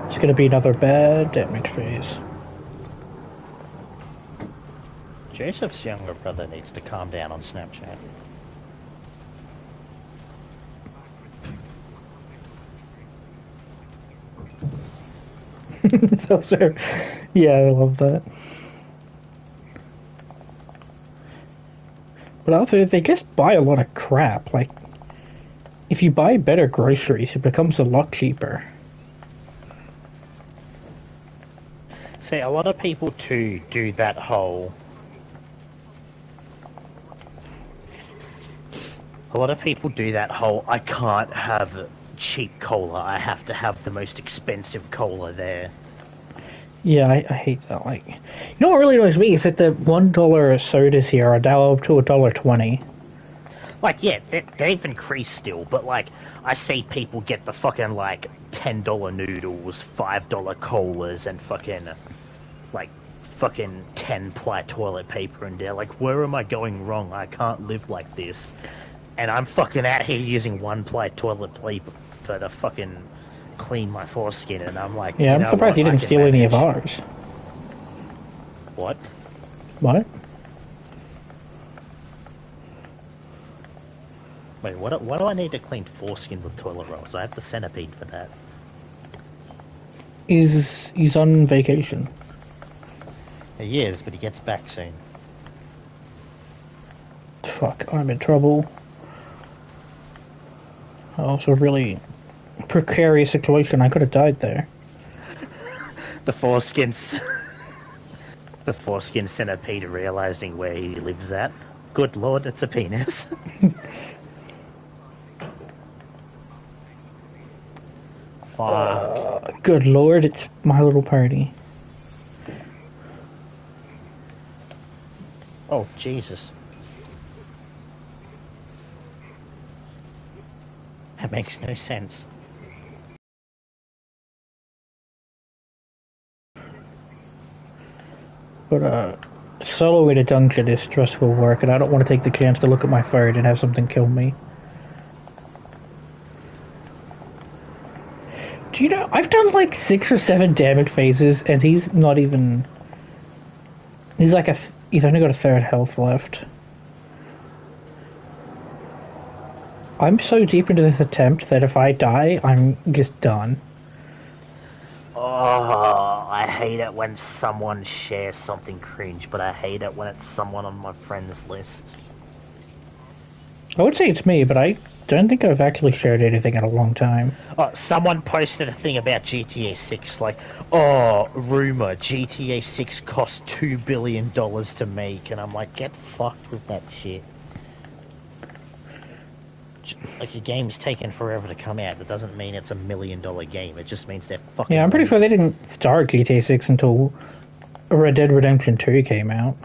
It's gonna be another bad damage phase. Joseph's younger brother needs to calm down on Snapchat. Those are, yeah, I love that. But also, they just buy a lot of crap. Like, if you buy better groceries, it becomes a lot cheaper. See, a lot of people too do that whole... I can't have cheap cola, I have to have the most expensive cola there. Yeah, I hate that. Like, you know what really annoys me is that the $1 sodas here are now up to $1.20. Like, yeah, they've increased still, but like, I see people get the fucking like $10 noodles, $5 colas, and fucking 10-ply toilet paper, and they're like, where am I going wrong? I can't live like this. And I'm fucking out here using 1-ply toilet paper to fucking clean my foreskin, and I'm like, Yeah, I'm surprised you didn't steal any of ours. What? What? Wait, what do I need to clean foreskin with toilet rolls? I have the centipede for that. He's on vacation. He is, but he gets back soon. Fuck, I'm in trouble. Also, really precarious situation. I could have died there. The foreskin centipede realizing where he lives at. Good lord, it's a penis. Fuck. Good lord, it's My Little Party. Oh, Jesus. That makes no sense. But, soloing a dungeon is stressful work, and I don't want to take the chance to look at my phone and have something kill me. Do you know, I've done like 6 or 7 damage phases, and he's not even... He's like he's only got a third health left. I'm so deep into this attempt that if I die, I'm just done. Oh, I hate it when someone shares something cringe, but I hate it when it's someone on my friends list. I would say it's me, but I don't think I've actually shared anything in a long time. Oh, someone posted a thing about GTA 6, like, oh, rumor, GTA 6 cost $2 billion to make, and I'm like, get fucked with that shit. Like, a game's taken forever to come out. That doesn't mean it's $1 million game. It just means they're fucking... Yeah, I'm pretty sure they didn't start GTA 6 until Red Dead Redemption 2 came out.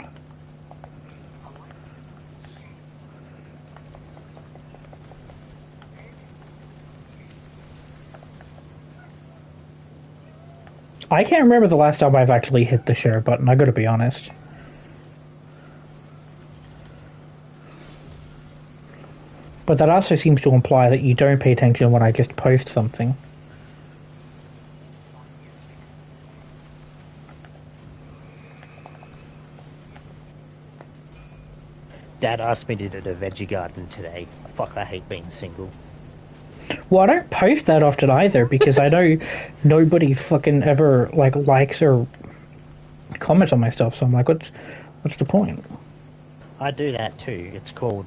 I can't remember the last time I've actually hit the share button, I gotta be honest. But that also seems to imply that you don't pay attention when I just post something. Dad asked me to do the veggie garden today. Fuck, I hate being single. Well, I don't post that often either because I know nobody fucking ever like likes or comments on my stuff. So I'm like, what's the point? I do that too. It's called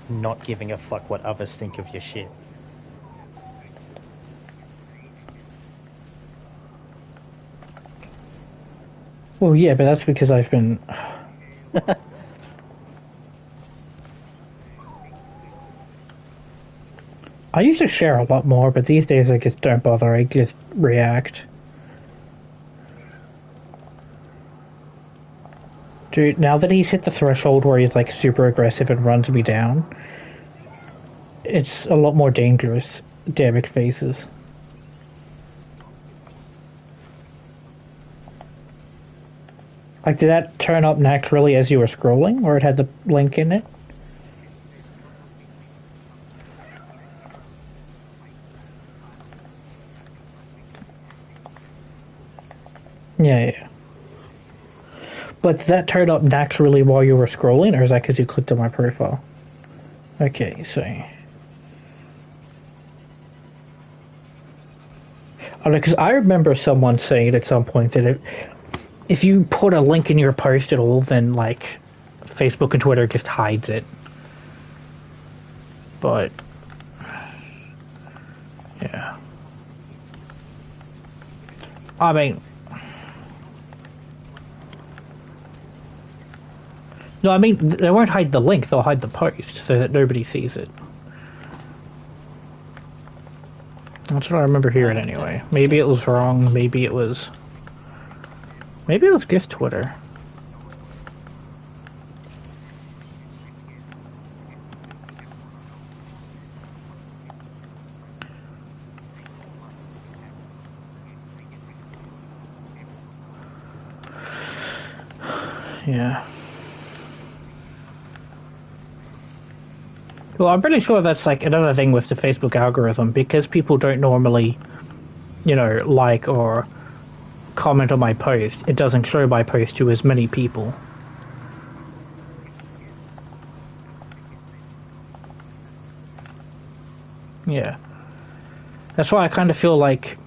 not giving a fuck what others think of your shit. Well, yeah, but that's because I've been. I used to share a lot more, but these days I just don't bother. I just react. Dude, now that he's hit the threshold where he's like super aggressive and runs me down, it's a lot more dangerous. Damage faces. Like, did that turn up naturally as you were scrolling, or it had the link in it? Yeah. But did that turn up naturally while you were scrolling, or is that because you clicked on my profile? Okay, so... Because I remember someone saying at some point that if you put a link in your post at all, then, like, Facebook and Twitter just hides it. But... yeah. I mean... No, I mean, they won't hide the link, they'll hide the post, so that nobody sees it. That's what I remember hearing anyway. Maybe it was wrong, maybe it was just Twitter. Yeah. Well, I'm pretty sure that's like another thing with the Facebook algorithm, because people don't normally, like or comment on my post, it doesn't show my post to as many people. Yeah. That's why I kind of feel like...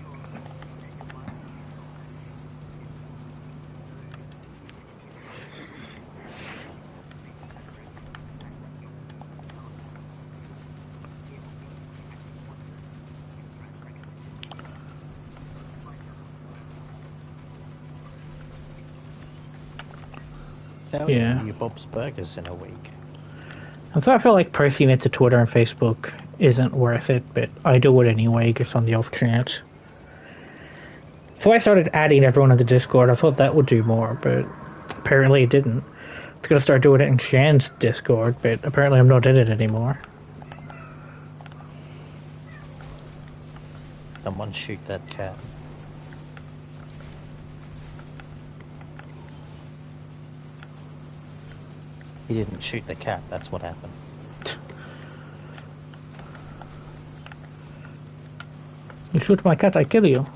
Yeah. You Bob's Burgers in a week. So I feel like posting it to Twitter and Facebook isn't worth it, but I do it anyway, just on the off chance. So I started adding everyone into Discord. I thought that would do more, but apparently it didn't. I was gonna start doing it in Shan's Discord, but apparently I'm not in it anymore. Someone shoot that cat. He didn't shoot the cat, that's what happened. You shoot my cat, I kill you.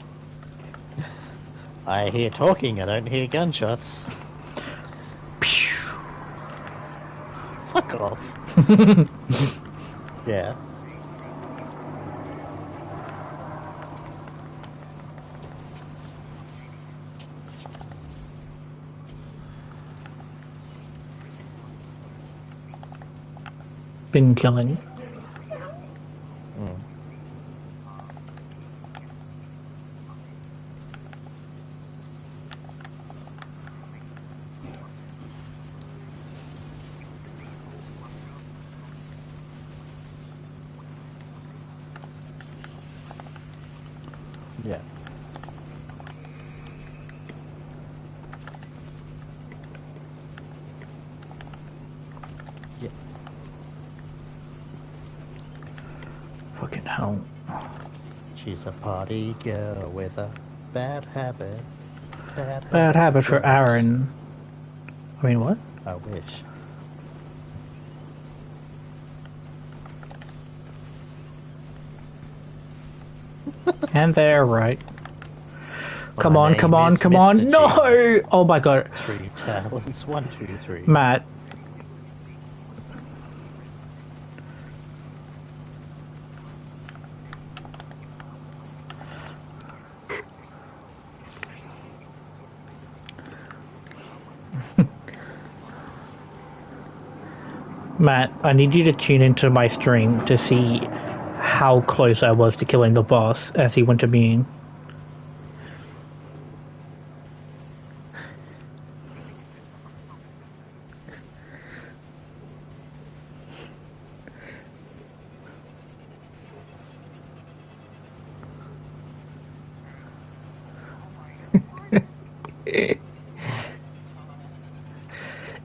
I hear talking, I don't hear gunshots. Fuck off. Yeah. Been killing. Yeah. Yeah. Fucking hell. She's a party girl with a bad habit. Bad habit for Aaron. I mean, what? I wish. And they're right. My Come on, name come on, is come on. Mr. No! Oh my god. 3 talents. 1, 2, 3. Matt. Matt, I need you to tune into my stream to see how close I was to killing the boss as he went to being.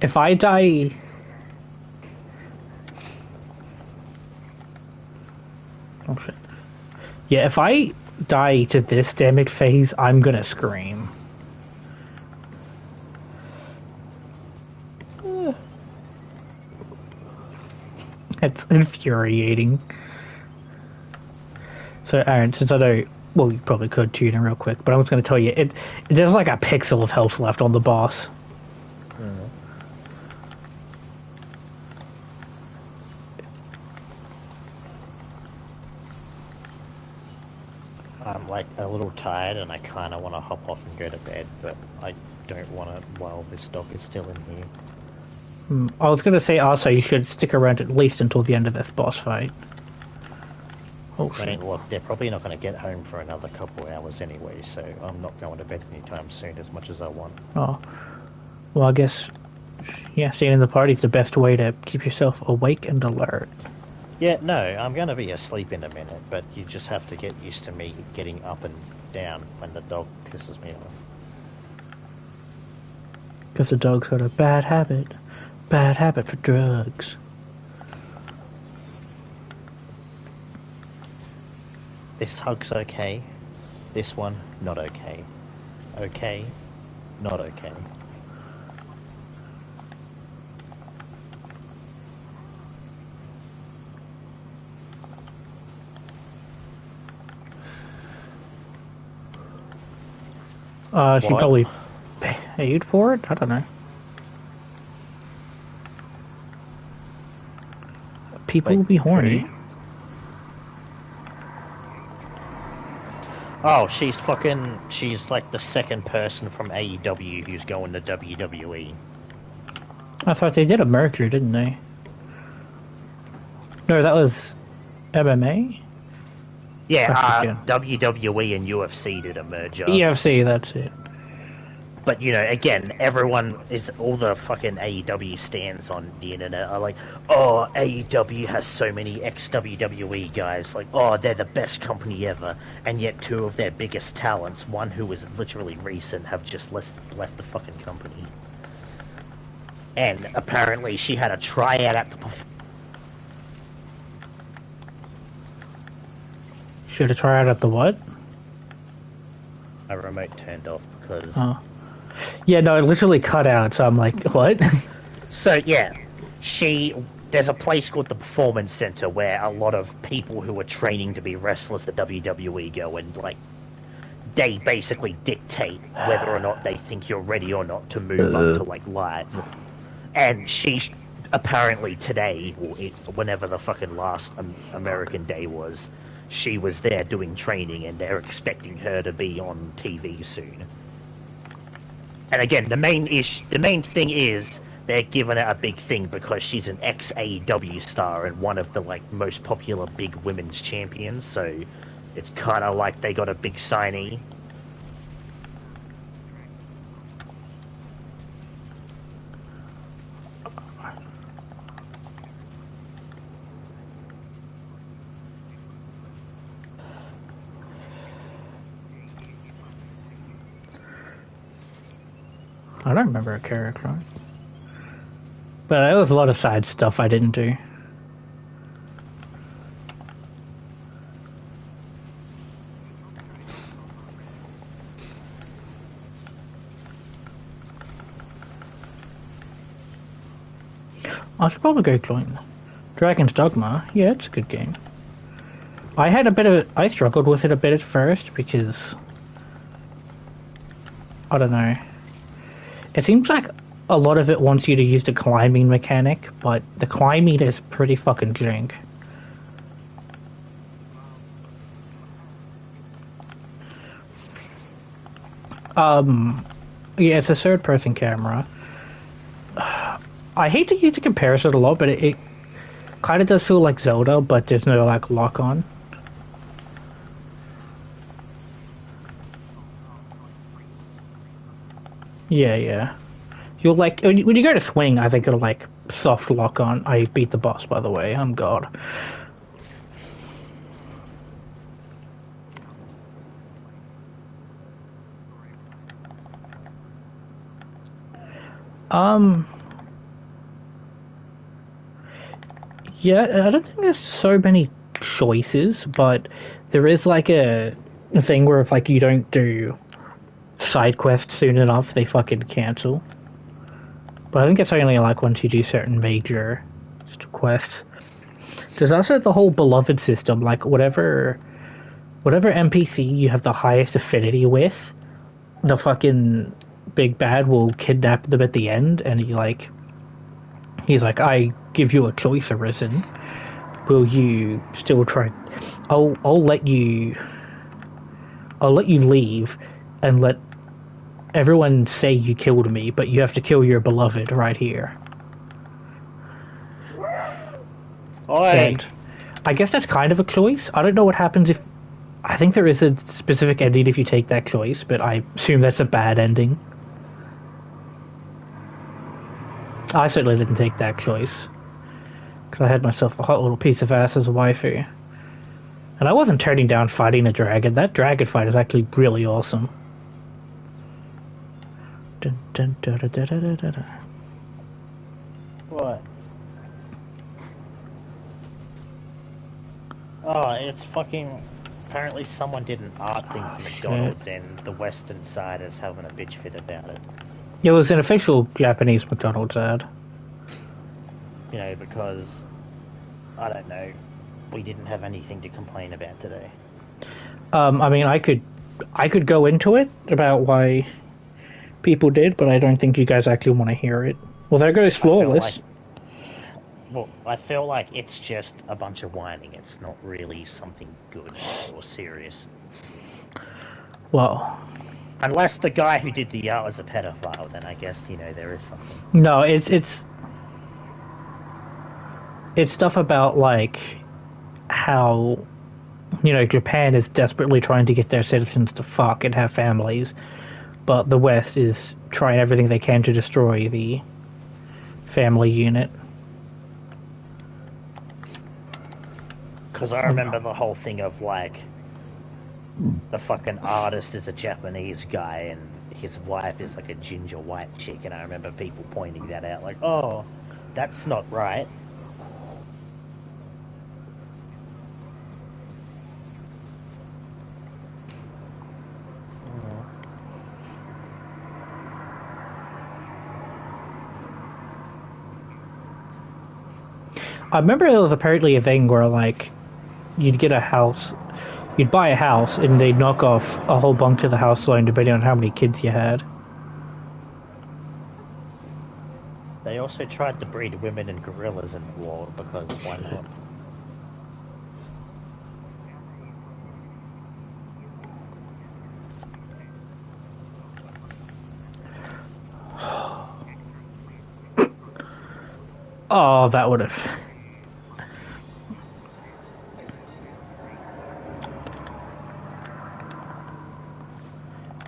If I die... Oh shit. Yeah, if I die to this damage phase, I'm gonna scream. It's infuriating. So, Aaron, since I know... Well, you probably could tune in real quick, but I was going to tell you, there's like a pixel of health left on the boss. I'm like a little tired and I kind of want to hop off and go to bed, but I don't want to while this dog is still in here. I was going to say also you should stick around at least until the end of this boss fight. Oh I shit. mean, look, they're probably not going to get home for another couple hours anyway, so I'm not going to bed anytime soon as much as I want. Oh. Well, I guess, yeah, staying in the party is the best way to keep yourself awake and alert. Yeah, no, I'm going to be asleep in a minute, but you just have to get used to me getting up and down when the dog pisses me off. Because the dog's got a bad habit. Bad habit for drugs. This hug's okay. This one, not okay. Okay, not okay. She What? probably paid for it? I don't know. People Wait, will be horny. who? Oh, she's like the second person from AEW who's going to WWE. I thought they did a Mercury, didn't they? No, that was MMA? Yeah, I forget. WWE and UFC did a merger. EFC, that's it. But, you know, again, all the fucking AEW stands on the internet are like, oh, AEW has so many ex-WWE guys. Like, oh, they're the best company ever. And yet 2 of their biggest talents, one who is literally recent, have just left the fucking company. And apparently she had a tryout at the Should have tried at the what? My remote turned off because... Oh. Yeah, no, it literally cut out, so I'm like, what? So, yeah, there's a place called the Performance Center where a lot of people who are training to be wrestlers at WWE go, and, like, they basically dictate whether or not they think you're ready or not to move up to, like, live. And she apparently today, or whenever the fucking last American Day was, she was there doing training, and they're expecting her to be on TV soon. And again, the main thing is they're giving her a big thing because she's an ex-AEW star and one of the like most popular big women's champions. So it's kind of like they got a big signee. I don't remember a character. But there was a lot of side stuff I didn't do. I should probably go join Dragon's Dogma. Yeah, it's a good game. I struggled with it a bit at first because I don't know. It seems like a lot of it wants you to use the climbing mechanic, but the climbing is pretty fucking jank. Yeah, it's a third-person camera. I hate to use the comparison a lot, but it kind of does feel like Zelda, but there's no like lock-on. Yeah, yeah. You'll like when you go to swing, I think it'll like soft lock on. I beat the boss, by the way. I'm God. Um. Yeah, I don't think there's so many choices, but there is like a thing where if like you don't do side quests soon enough, they fucking cancel. But I think it's only like once you do certain major quests. There's also the whole beloved system, like whatever NPC you have the highest affinity with, the fucking big bad will kidnap them at the end, and he's like, I give you a choice, Arisen. Will you still try? I'll let you leave, and let everyone say you killed me, but you have to kill your beloved right here. Oi! And I guess that's kind of a choice. I don't know what happens if. I think there is a specific ending if you take that choice, but I assume that's a bad ending. I certainly didn't take that choice. Because I had myself a hot little piece of ass as a waifu. And I wasn't turning down fighting a dragon. That dragon fight is actually really awesome. Dun, dun, da, da, da, da, da, da. What? Oh, it's fucking... Apparently someone did an art thing for McDonald's and the western side is having a bitch fit about it. It was an official Japanese McDonald's ad. You know, because... I don't know. We didn't have anything to complain about today. I mean, I could go into it about why people did, but I don't think you guys actually want to hear it. Well, there goes Flawless. I feel like it's just a bunch of whining. It's not really something good or serious. Well, unless the guy who did the art was a pedophile, then I guess, you know, there is something. No, it's stuff about like how, you know, Japan is desperately trying to get their citizens to fuck and have families, but the West is trying everything they can to destroy the family unit. Because I remember the whole thing of, like, the fucking artist is a Japanese guy and his wife is, like, a ginger white chick, and I remember people pointing that out, like, oh, that's not right. I remember there was apparently a thing where, like, you'd get a house, you'd buy a house, and they'd knock off a whole bunch of the house loan depending on how many kids you had. They also tried to breed women and gorillas in war, because why not? Oh, that would have...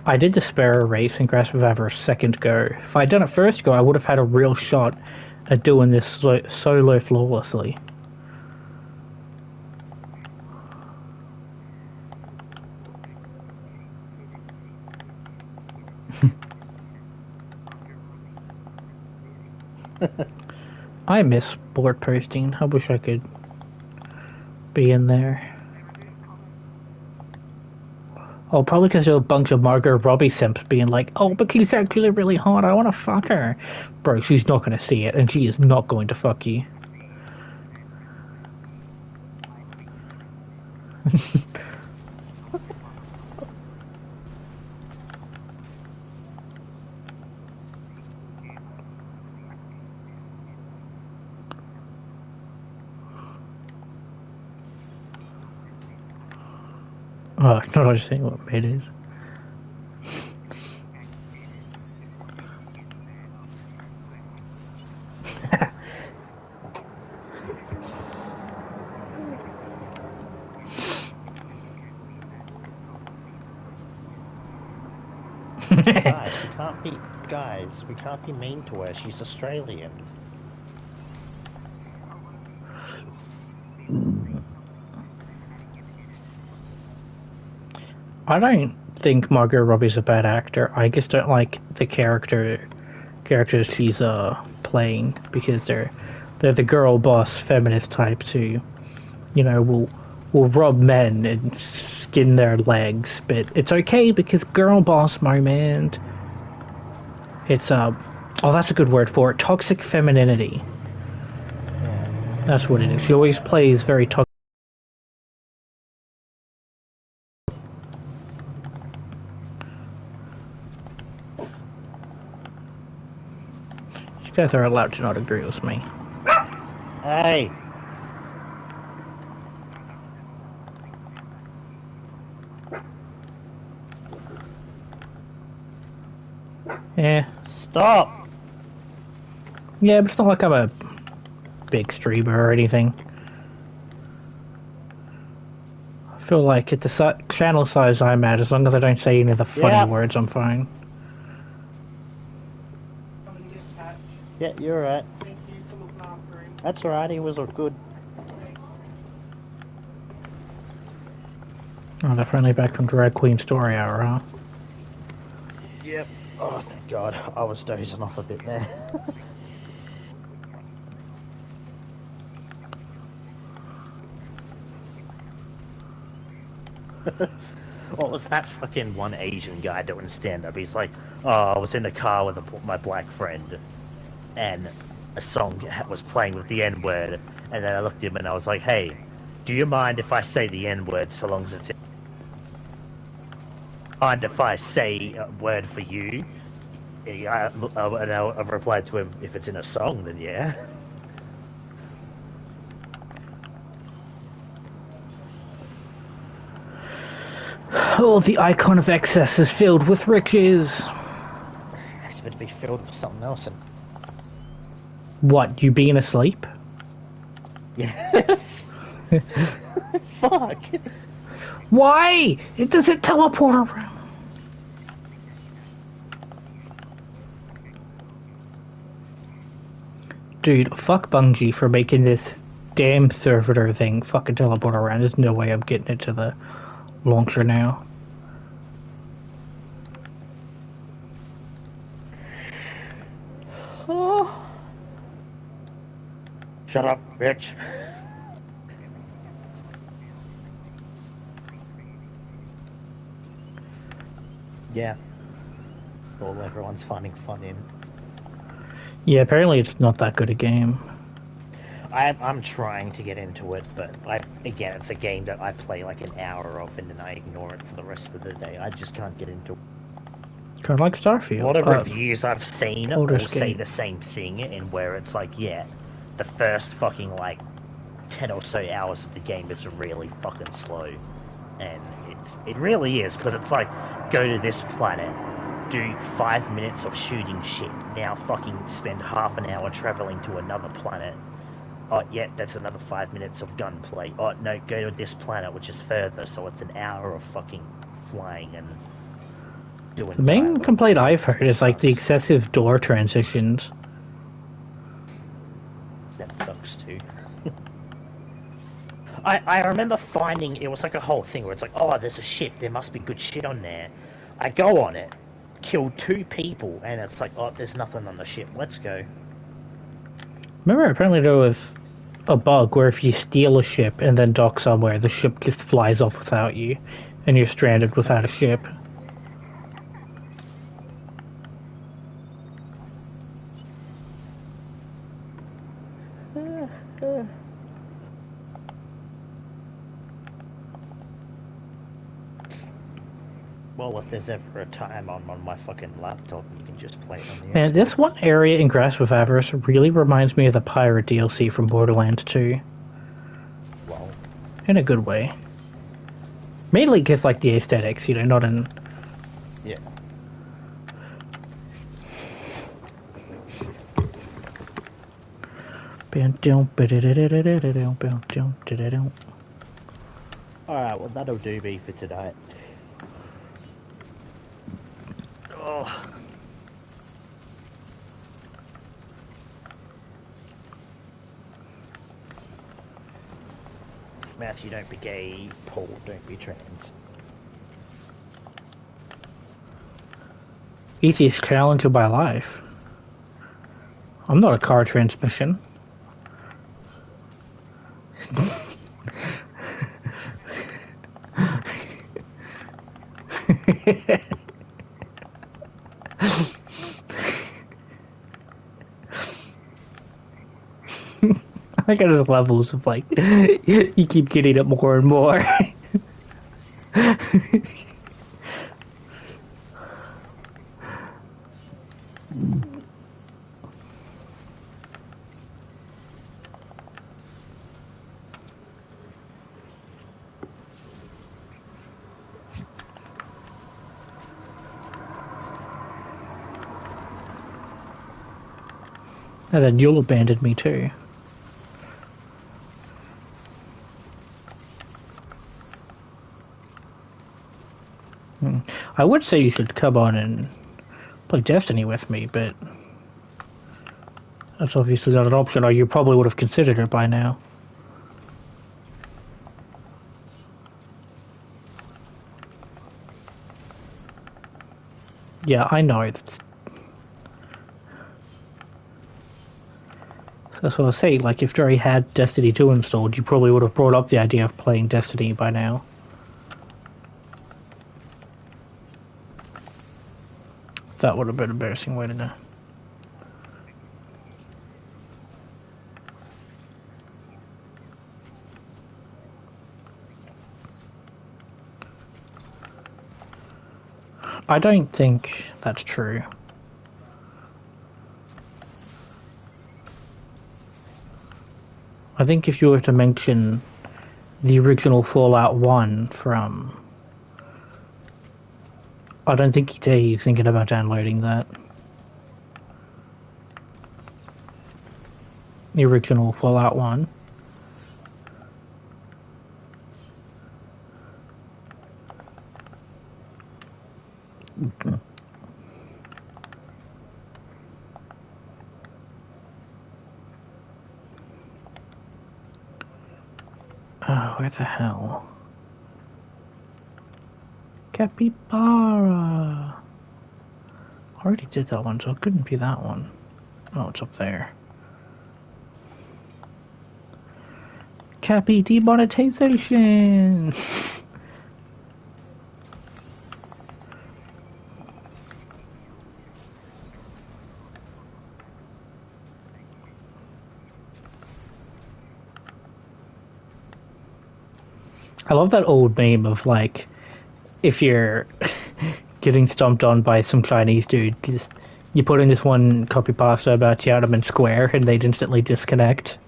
I did the Sparrow race and Grasp of Avarice second go. If I'd done it first go, I would have had a real shot at doing this solo flawlessly. I miss board posting. I wish I could be in there. Oh, probably because there's a bunch of Margot Robbie simps being like, oh, but she's actually really hot, I want to fuck her. Bro, she's not going to see it, and she is not going to fuck you. Oh, not understanding what mate is. Guys, we can't be mean to her. She's Australian. I don't think Margot Robbie's a bad actor. I just don't like the characters she's playing, because they're the girl boss feminist types who, you know, will rob men and skin their legs, but it's okay because girl boss moment. It's oh, that's a good word for it. Toxic femininity. Yeah. That's what it is. She always plays very toxic. You guys are allowed to not agree with me. Hey! Yeah. Stop! Yeah, but it's not like I'm a big streamer or anything. I feel like at the channel size I'm at, as long as I don't say any of the funny words, I'm fine. Yeah, you're right. That's alright, he was good. Oh, they're finally back from Drag Queen Story Hour, huh? Yep. Oh, thank God. I was dozing off a bit there. What was that fucking one Asian guy doing stand-up? He's like, oh, I was in the car with my black friend, and a song was playing with the N-word, and then I looked at him and I was like, hey, do you mind if I say the N-word so long as it's in... Mind if I say a word for you? And I replied to him, if it's in a song, then yeah. Oh, the icon of excess is filled with riches. It's meant to be filled with something else. And... What, you being asleep? Yes. Fuck. Why? It doesn't teleport around. Dude, fuck Bungie for making this damn servitor thing fucking teleport around. There's no way I'm getting it to the launcher now. Oh. Shut up, bitch. Yeah. All everyone's finding fun in. Yeah, apparently it's not that good a game. I'm trying to get into it, but again, it's a game that I play like an hour of and then I ignore it for the rest of the day. I just can't get into it. Kind of like Starfield. A lot of reviews I've seen all say the same thing, in where it's like, yeah, the first fucking like 10 or so hours of the game is really fucking slow. And it really is, because it's like, go to this planet, do 5 minutes of shooting shit, now fucking spend half an hour traveling to another planet. Oh, yeah, that's another 5 minutes of gunplay. Oh, no, go to this planet, which is further, so it's an hour of fucking flying and doing... The main complaint I've heard is like the excessive door transitions. That sucks too. I remember finding, it was like a whole thing where it's like, oh, there's a ship, there must be good shit on there. I go on it, kill 2 people, and it's like, oh, there's nothing on the ship, let's go. Remember, apparently there was a bug where if you steal a ship and then dock somewhere, the ship just flies off without you, and you're stranded without a ship. Well, if there's ever a time on my fucking laptop, you can just play it on the And this Xbox. one area in Grasp of Avarice really reminds me of the pirate DLC from Borderlands 2. Well, In a good way. Mainly just like the aesthetics, you know, not in... yeah. Alright, well that'll do me for tonight. Oh. Matthew, don't be gay. Paul, don't be trans. Easiest challenge of my life. I'm not a car transmission. I got those levels of like, you keep getting it more and more. And then you'll abandon me too. I would say you should come on and play Destiny with me, but that's obviously not an option, or you probably would have considered it by now. Yeah, I know. That's what I was saying. Like, if Jerry had Destiny 2 installed, you probably would have brought up the idea of playing Destiny by now. That would have been embarrassing, wouldn't it? I don't think that's true. I think if you were to mention the original Fallout 1 from... I don't think he's thinking about downloading that. The original Fallout 1. Oh, where the hell? Capybara! I already did that one, so it couldn't be that one. Oh, it's up there. Cappy demonetization! I love that old meme of like, if you're getting stomped on by some Chinese dude, just you put in this one copy pasta about Tiananmen Square and they'd instantly disconnect.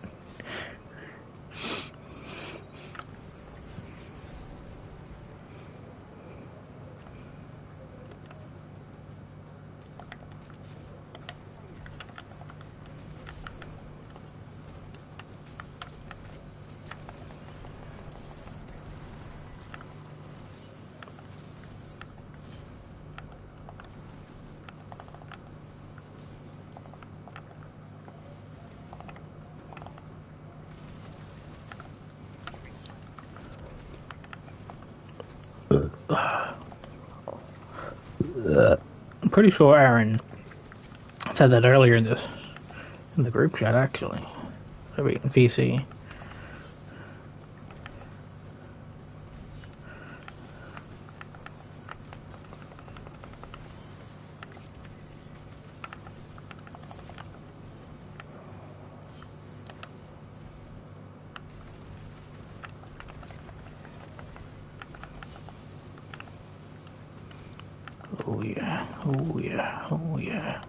I'm pretty sure Aaron said that earlier in the group chat, actually. I mean, VC. Oh yeah, oh yeah, oh yeah.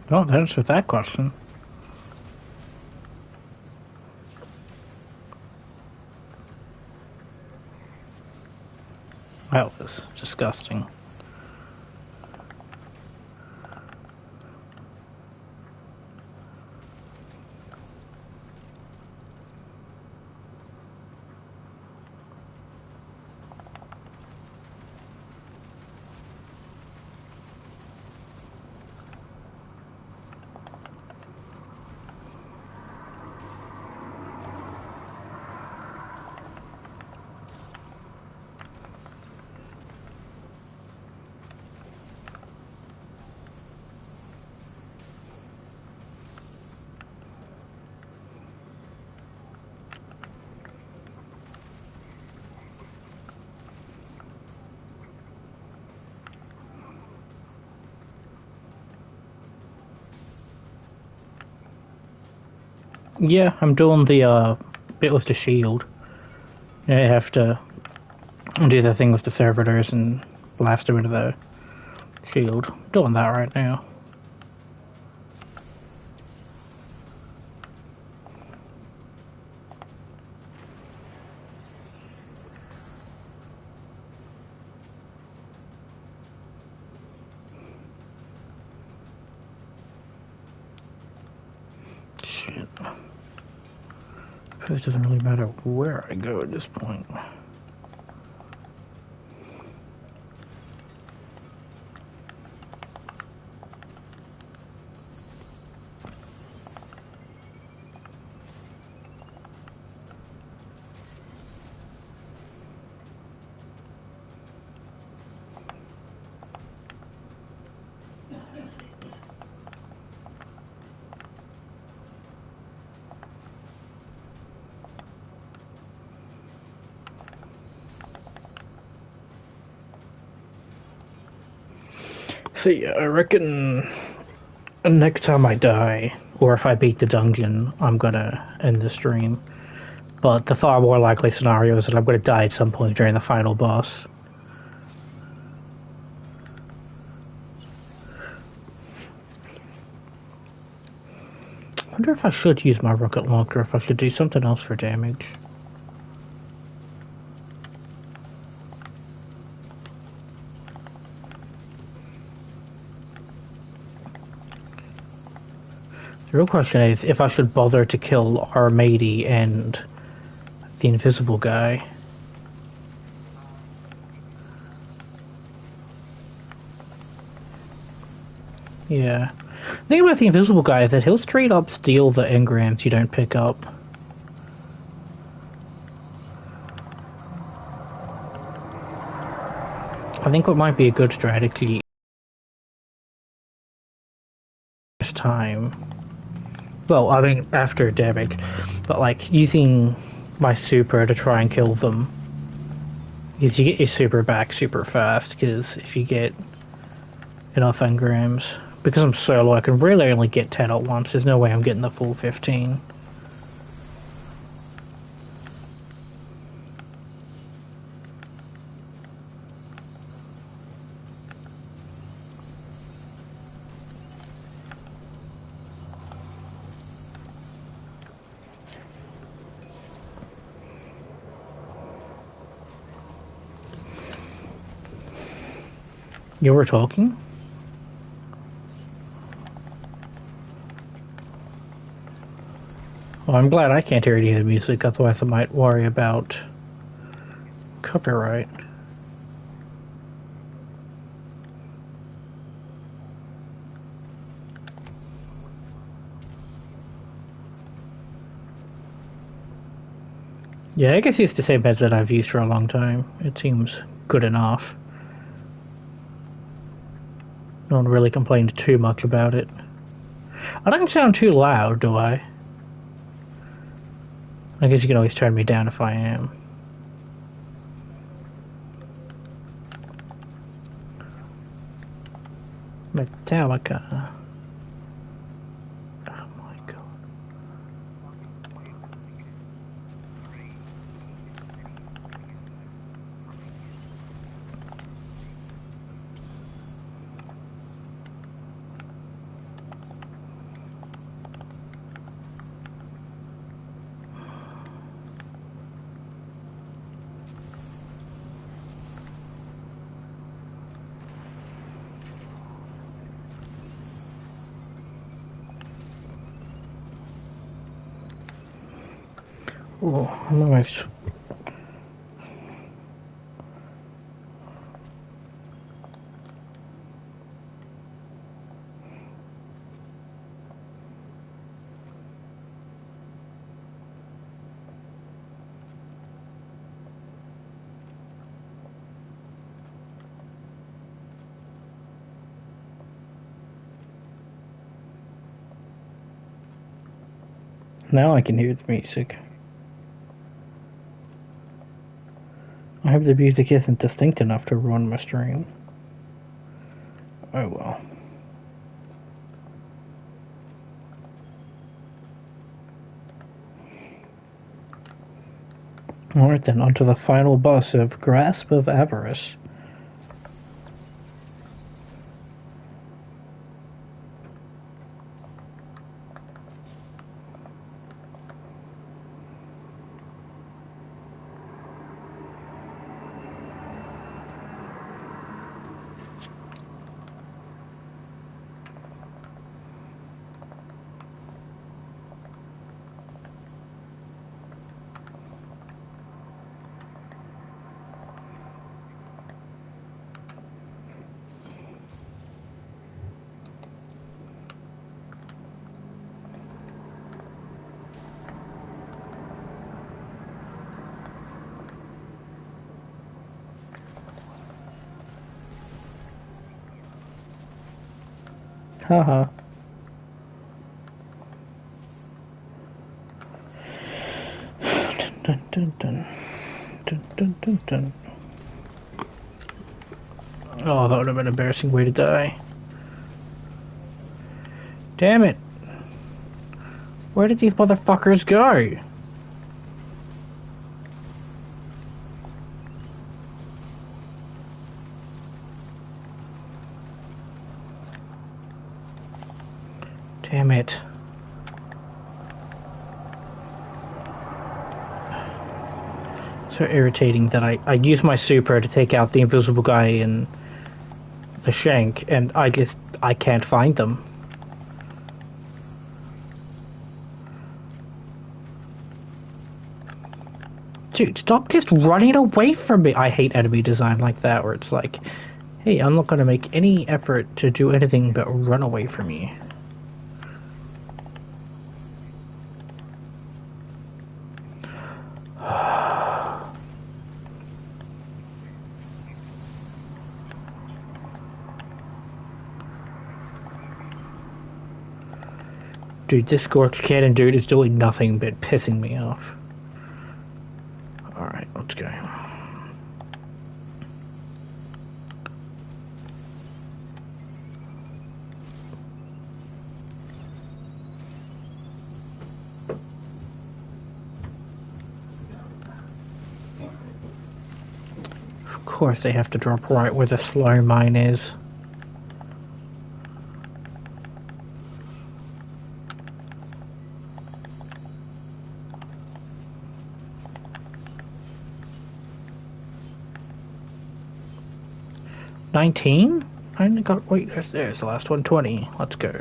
Well, that answers that question. That was disgusting. Yeah, I'm doing the bit with the shield. I have to do the thing with the servitors and blast them into the shield. Doing that right now. Shit. It doesn't really matter where I go at this point. So yeah, I reckon next time I die, or if I beat the dungeon, I'm gonna end the stream. But the far more likely scenario is that I'm gonna die at some point during the final boss. I wonder if I should use my rocket launcher, if I should do something else for damage. The real question is if I should bother to kill Armady and the invisible guy. Yeah. The thing about the invisible guy is that he'll straight up steal the engrams you don't pick up. I think what might be a good strategy this time. Well, I mean, after damage, but like using my super to try and kill them. Because you get your super back super fast, because if you get enough engrams. Because I'm solo, I can really only get 10 at once. There's no way I'm getting the full 15. You were talking? Well, I'm glad I can't hear any of the music, otherwise I might worry about copyright. Yeah, I guess it's the same headset I've used for a long time. It seems good enough. No one really complained too much about it. I don't sound too loud, do I? I guess you can always turn me down if I am. Metallica. Oh my god. Oh, I'm almost. Now I can hear the music. I hope the music isn't distinct enough to ruin my stream. Oh well. Alright then, onto the final boss of Grasp of Avarice. Haha. Dun, dun, dun. Dun, dun, dun, dun. Oh, that would have been an embarrassing way to die. Damn it. Where did these motherfuckers go? Damn it. So irritating that I use my super to take out the invisible guy and the shank, and I can't find them. Dude, stop just running away from me. I hate enemy design like that, where it's like, hey, I'm not gonna make any effort to do anything but run away from you. Dude, this Scorch Cannon dude is doing nothing but pissing me off. Alright, let's go. Of course they have to drop right where the slow mine is. $19? I only got, wait, there's the last one, 20. Let's go.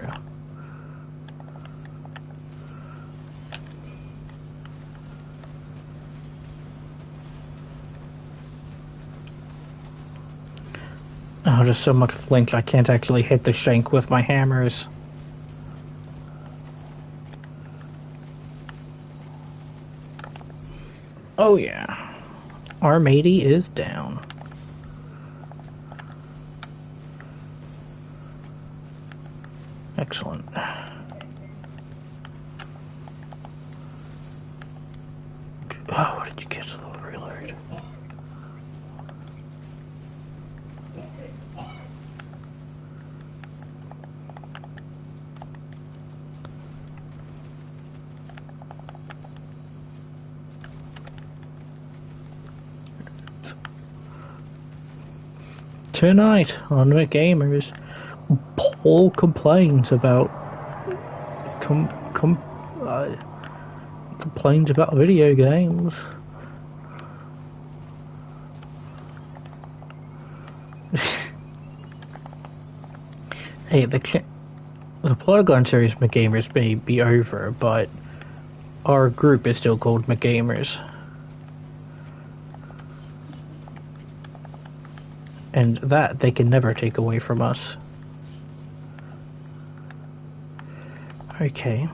Oh, there's so much flint I can't actually hit the shank with my hammers. Oh yeah. Our matey is down. Excellent. Oh, did you get to the reload? Tonight on the Gamers, Paul complains about complains about video games. Hey, the Polygon series McGamers may be over, but our group is still called McGamers. And that they can never take away from us. Okay.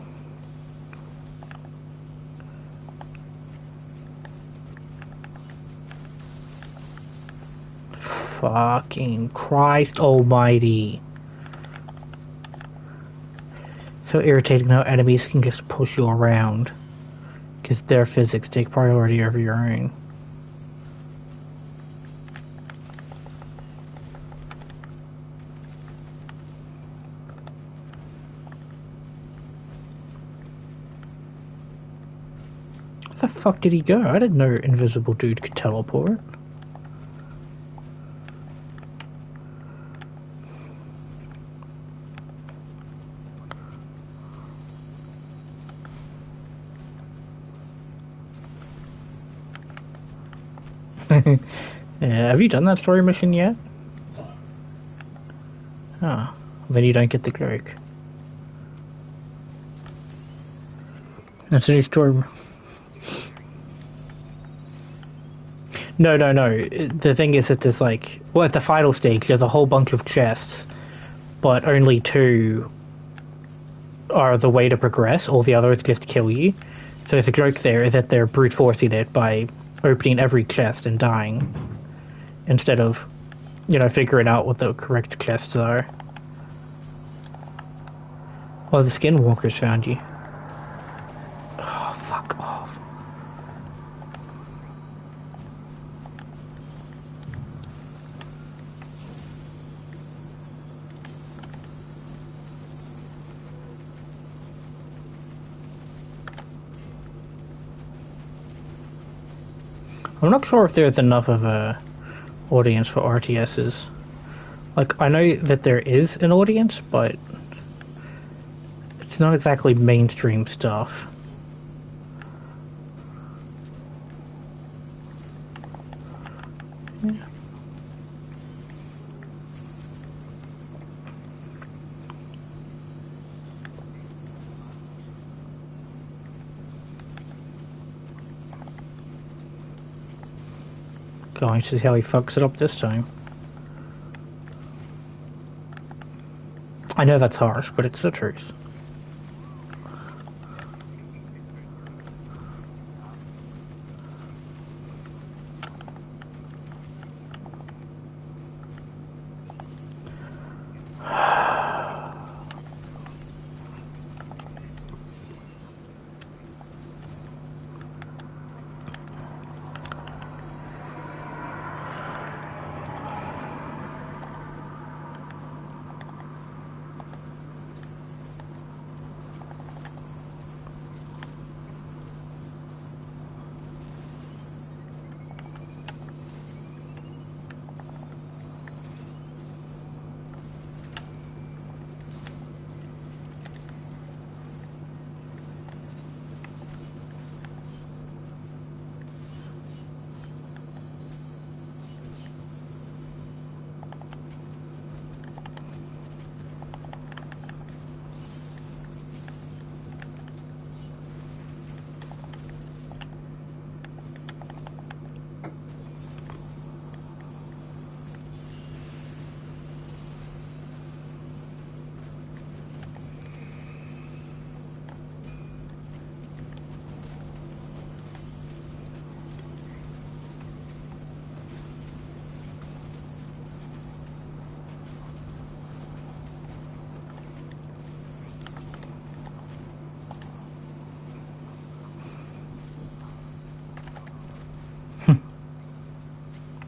Fucking Christ almighty. So irritating how enemies can just push you around. Because their physics take priority over your own. Where the fuck did he go? I didn't know invisible dude could teleport. Yeah, have you done that story mission yet? Oh, then you don't get the cloak. That's a new story. No. The thing is that there's like, well, at the final stage, there's a whole bunch of chests, but only 2 are the way to progress. All the others just kill you. So there's a joke there that they're brute forcing it by opening every chest and dying, instead of, figuring out what the correct chests are. Oh, the skinwalkers found you. Oh, fuck off. I'm not sure if there's enough of a audience for RTSs. Like, I know that there is an audience, but it's not exactly mainstream stuff. Yeah. Going to see how he fucks it up this time. I know that's harsh, but it's the truth.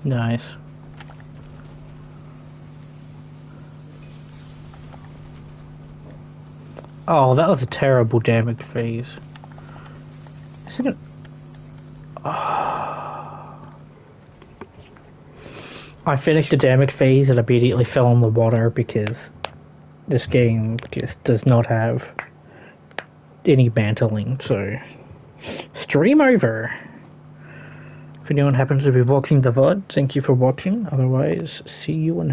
Nice. Oh, that was a terrible damage phase. Is it gonna... I finished the damage phase and immediately fell in the water because this game just does not have any mantling, so... Stream over! If anyone happens to be watching the VOD, thank you for watching. Otherwise, see you and